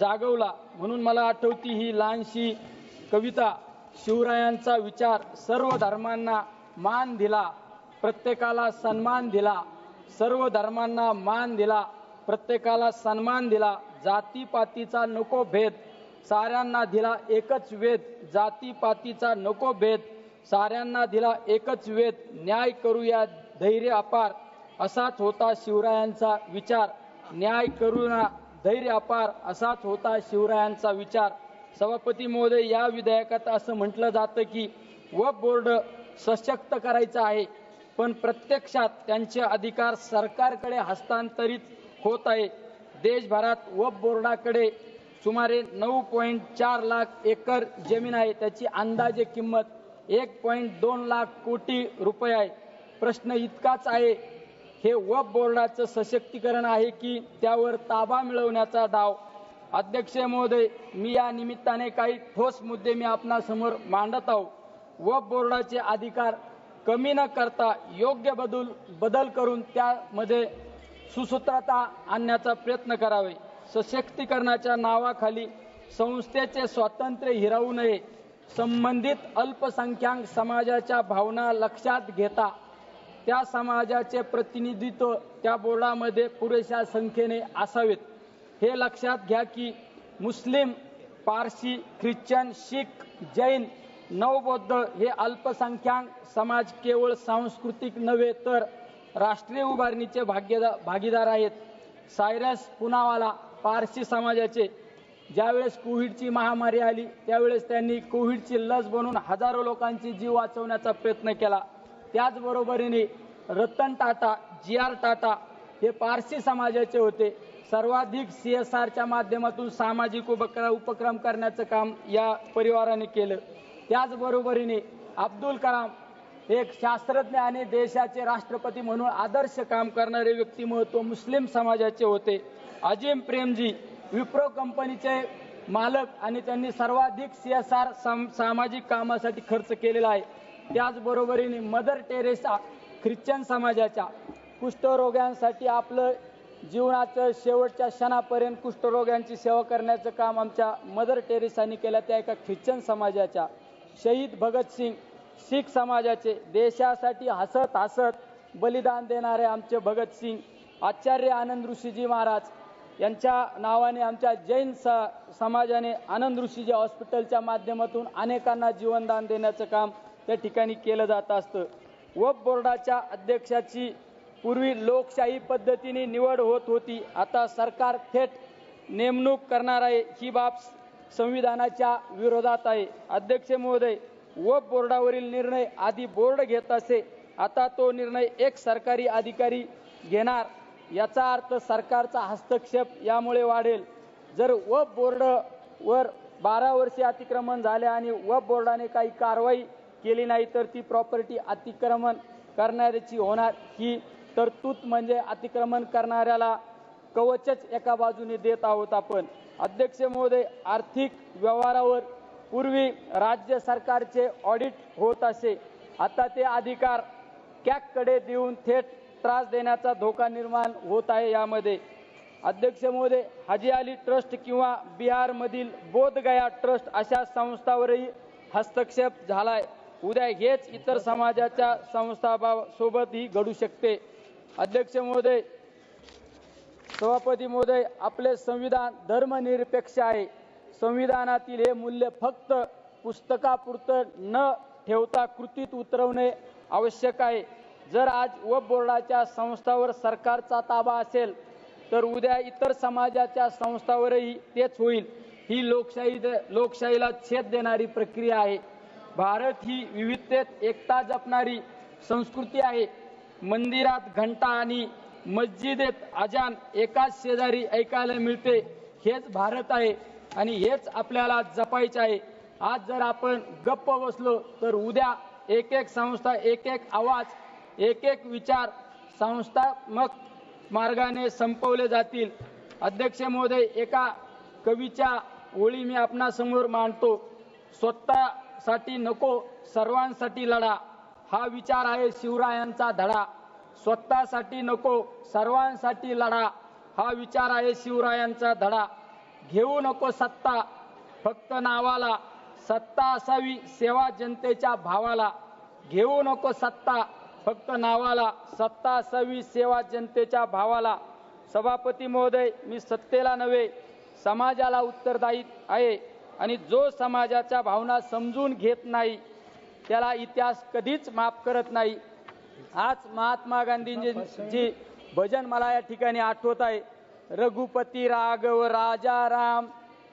जागवला। म्हणून मला आठवती ही लहानशी कविता, शिवरायांचा विचार, सर्व धर्मांना मान दिला, प्रत्येकाला सन्मान दिला, सर्व धर्मांना मान दिला, प्रत्येकाला सन्मान दिला, जातीपातीचा नको भेद, साऱ्यांना दिला एकच वेद, जातीपातीचा नको भेद, साऱ्यांना दिला एकच वेद, न्याय करूया धैर्य अपार, असाच होता शिवरायांचा विचार, न्याय करूया धैर्य अपार, असाच होता शिवरायांचा विचार। सभापती महोदय, या विधेयकात असं म्हटलं जातं की वक्फ बोर्ड सशक्त करायचं आहे, पण प्रत्यक्षात त्यांचे अधिकार सरकारकडे हस्तांतरित होत आहे। देशभरात वक्फ बोर्डाकडे सुमारे 9.4 लाख एकर जमीन आहे, त्याची अंदाजे किंमत 1.2 लाख कोटी रुपये आहे। प्रश्न इतकाच आहे, हे वक्फ बोर्डाचं सशक्तीकरण आहे की त्यावर ताबा मिळवण्याचा डाव? अध्यक्ष महोदय, मी या निमित्ताने काही ठोस मुद्दे मी आपणासमोर मांडत आहोत। वक्फ बोर्डाचे अधिकार कमी न करता योग्य बदल करून त्यामध्ये सुसूत्रता आणण्याचा प्रयत्न करावे। सशक्तीकरणाच्या नावाखाली संस्थेचे स्वातंत्र्य हिरावू नये। संबंधित अल्पसंख्याक समाजाच्या भावना लक्षात घेता त्या समाजाचे प्रतिनिधित्व त्या बोर्डामध्ये पुरेशा संख्येने असावेत। हे लक्षात घ्या की मुस्लिम, पारसी, ख्रिश्चन, शीख, जैन, नवबौद्ध हे अल्पसंख्याक समाज केवळ सांस्कृतिक नव्हे तर राष्ट्रीय उभारणीचे भागीदार आहेत। सायरस पुनावाला पारसी समाजाचे ज्यावेळेस कोविडची महामारी आली त्यावेळेस त्यांनी कोविडची लस बनवून हजारो लोकांचे जीव वाचवण्याचा प्रयत्न केला। त्याचबरोबरीने रतन टाटा, GR टाटा हे पारसी समाजाचे होते। सर्वाधिक CSRच्या माध्यमातून सामाजिक उपक्रम करण्याचं काम या परिवाराने केलं। त्याचबरोबरीने अब्दुल कलाम एक शास्त्रज्ञ आणि देशाचे राष्ट्रपती म्हणून आदर्श काम करणारे व्यक्तिमत्व मुस्लिम समाजाचे होते। अजिम प्रेमजी विप्रो कंपनीचे मालक आणि त्यांनी सर्वाधिक CSR सामाजिक कामासाठी खर्च केलेला आहे। त्याचबरोबरीने मदर टेरेसा ख्रिश्चन समाजाच्या कुष्ठरोग्यांसाठी आपलं जीवनाच्या शेवटच्या क्षणापर्यंत कुष्ठरोग्यांची सेवा करण्याचं काम आमच्या मदर टेरेसांनी केलं, त्या एका ख्रिश्चन समाजाच्या। शहीद भगतसिंग शीख समाजाचे, देशासाठी हसत हसत बलिदान देणारे आमचे भगतसिंग। आचार्य आनंद ऋषीजी महाराज यांच्या नावाने आमच्या जैन समाजाने आनंद ऋषीजी हॉस्पिटलच्या माध्यमातून अनेकांना जीवनदान देण्याचं काम त्या ठिकाणी केलं जात असतं। वक्फ बोर्डाच्या अध्यक्षाची पूर्वी लोकशाही पद्धतीने निवड होत होती, आता सरकार थेट नेमणूक करणार आहे। ही बाब संविधानाच्या विरोधात आहे। अध्यक्ष महोदय, वक्फ बोर्डावरील निर्णय आधी बोर्ड घेत असे, आता तो निर्णय एक सरकारी अधिकारी घेणार, याचा अर्थ सरकारचा हस्तक्षेप यामुळे वाढेल। जर वक्फ बोर्डवर 12 वर्षे अतिक्रमण झाले आणि वक्फ बोर्डाने काही कारवाई केली नाही तर ती प्रॉपर्टी अतिक्रमण करणाऱ्याची होणार. ही तरतूद म्हणजे अतिक्रमण करणाऱ्याला कवचच एका बाजूने देत आहोत आपण. अध्यक्ष महोदय, आर्थिक व्यवहारावर पूर्वी राज्य सरकारचे ऑडिट होत असे. आता ते अधिकार कॅगकडे देऊन थेट त्रास देण्याचा धोका निर्माण होत आहे. यामध्ये अध्यक्ष महोदय, हाजी अली ट्रस्ट किंवा बिहारमधील बोधगया ट्रस्ट अशा संस्थांवरही हस्तक्षेप झालाय. उद्या हेच इतर समाजाच्या संस्थांसोबतही घडू शकते. अध्यक्ष महोदय, सभापती महोदय, आपले संविधान धर्मनिरपेक्ष आहे. संविधानातील हे मूल्य फक्त पुस्तकापुरतं न ठेवता कृतीत उतरवणे आवश्यक आहे. जर आज वक्फ बोर्डाच्या संस्थांवर सरकारचा ताबा असेल तर उद्या इतर समाजाच्या संस्थांवरही तेच होईल. ही लोकशाहीला छेद देणारी प्रक्रिया आहे. भारत ही विविधतेत एकता जपणारी संस्कृती आहे. मंदिरात घंटा आणि मस्जिदेत अजान एकाच शेजारी ऐकायला मिळते. हेच भारत आहे आणि हेच आपल्याला जपायचे आहे. आज जर आपण गप्प बसलो तर उद्या एक एक संस्था, एक एक आवाज, एक एक विचार संस्थात्मक मार्गाने संपवले जातील. अध्यक्ष महोदय, एका कवीच्या ओळी मी आपणासमोर मांडतो. स्वतःसाठी नको सर्वांसाठी लढा, हा विचार आहे शिवरायांचा धडा. स्वतःसाठी नको सर्वांसाठी लढा, हा विचार आहे शिवरायांचा धडा. घेऊ नको सत्ता फक्त नावाला, सत्ता असावी सेवा जनतेच्या भावाला. घेऊ नको सत्ता फक्त नावाला, सत्ता असावी सेवा जनतेच्या भावाला. सभापती महोदय, मी सत्तेला नव्हे समाजाला उत्तरदायी आहे आणि जो समाजाच्या भावना समजून घेत नाही त्याला इतिहास कधीच माफ करत नाही. आज महात्मा गांधींची भजन मला या ठिकाणी आठवत आहे. रघुपती राघव राजा राम,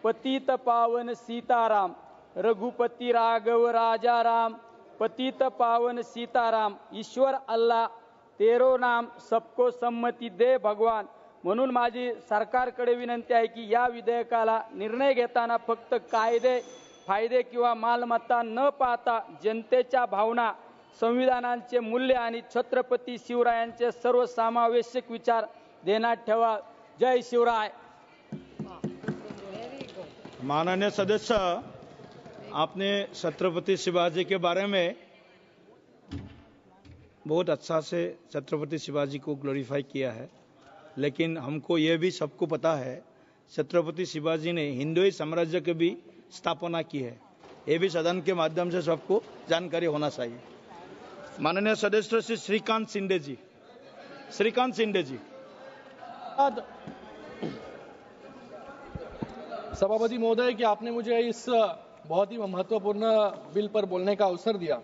पतित पावन सीताराम. रघुपती राघव राजा राम, पतित पावन सीताराम. ईश्वर अल्लाह तेरो नाम, सबको संमती दे भगवान. म्हणून माझी सरकारकडे विनंती आहे की या विधेयकाला निर्णय घेताना फक्त कायदे, फायदे किंवा मालमत्ता न पाहता जनतेच्या भावना, संविधानाचे मूल्य आणि छत्रपती शिवरायांचे सर्वसमावेशक विचार ध्यानात ठेवा. जय शिवराय. माननीय सदस्य, आपने छत्रपति शिवाजी के बारे में बहुत अच्छा से छत्रपति शिवाजी को ग्लोरीफाई किया है, लेकिन हमको ये भी सबको पता है छत्रपति शिवाजी ने हिंदू साम्राज्य की भी स्थापना की है. ये भी सदन के माध्यम से सबको जानकारी होना चाहिए. माननीय सदस्य श्री श्रीकांत शिंदे जी. श्रीकांत शिंदे जी. सभापति महोदय, कि आपने मुझे इस बहुत ही महत्वपूर्ण बिल पर बोलने का अवसर दिया.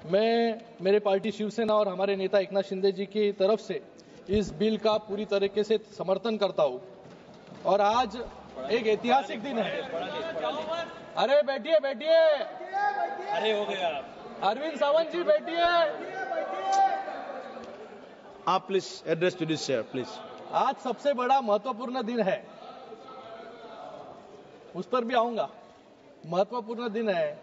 मैं मेरे पार्टी शिवसेना और हमारे नेता एकनाथ शिंदे जी की तरफ से इस बिल का पूरी तरीके से समर्थन करता हूं. और आज एक ऐतिहासिक दिन है. अरे बैठिए बैठिए. अरे हो गया. अरविंद सावंत जी बैठिए. आप please address to this share please. आज सबसे बड़ा महत्वपूर्ण दिन है, उस पर भी आऊंगा. महत्वपूर्ण दिन है.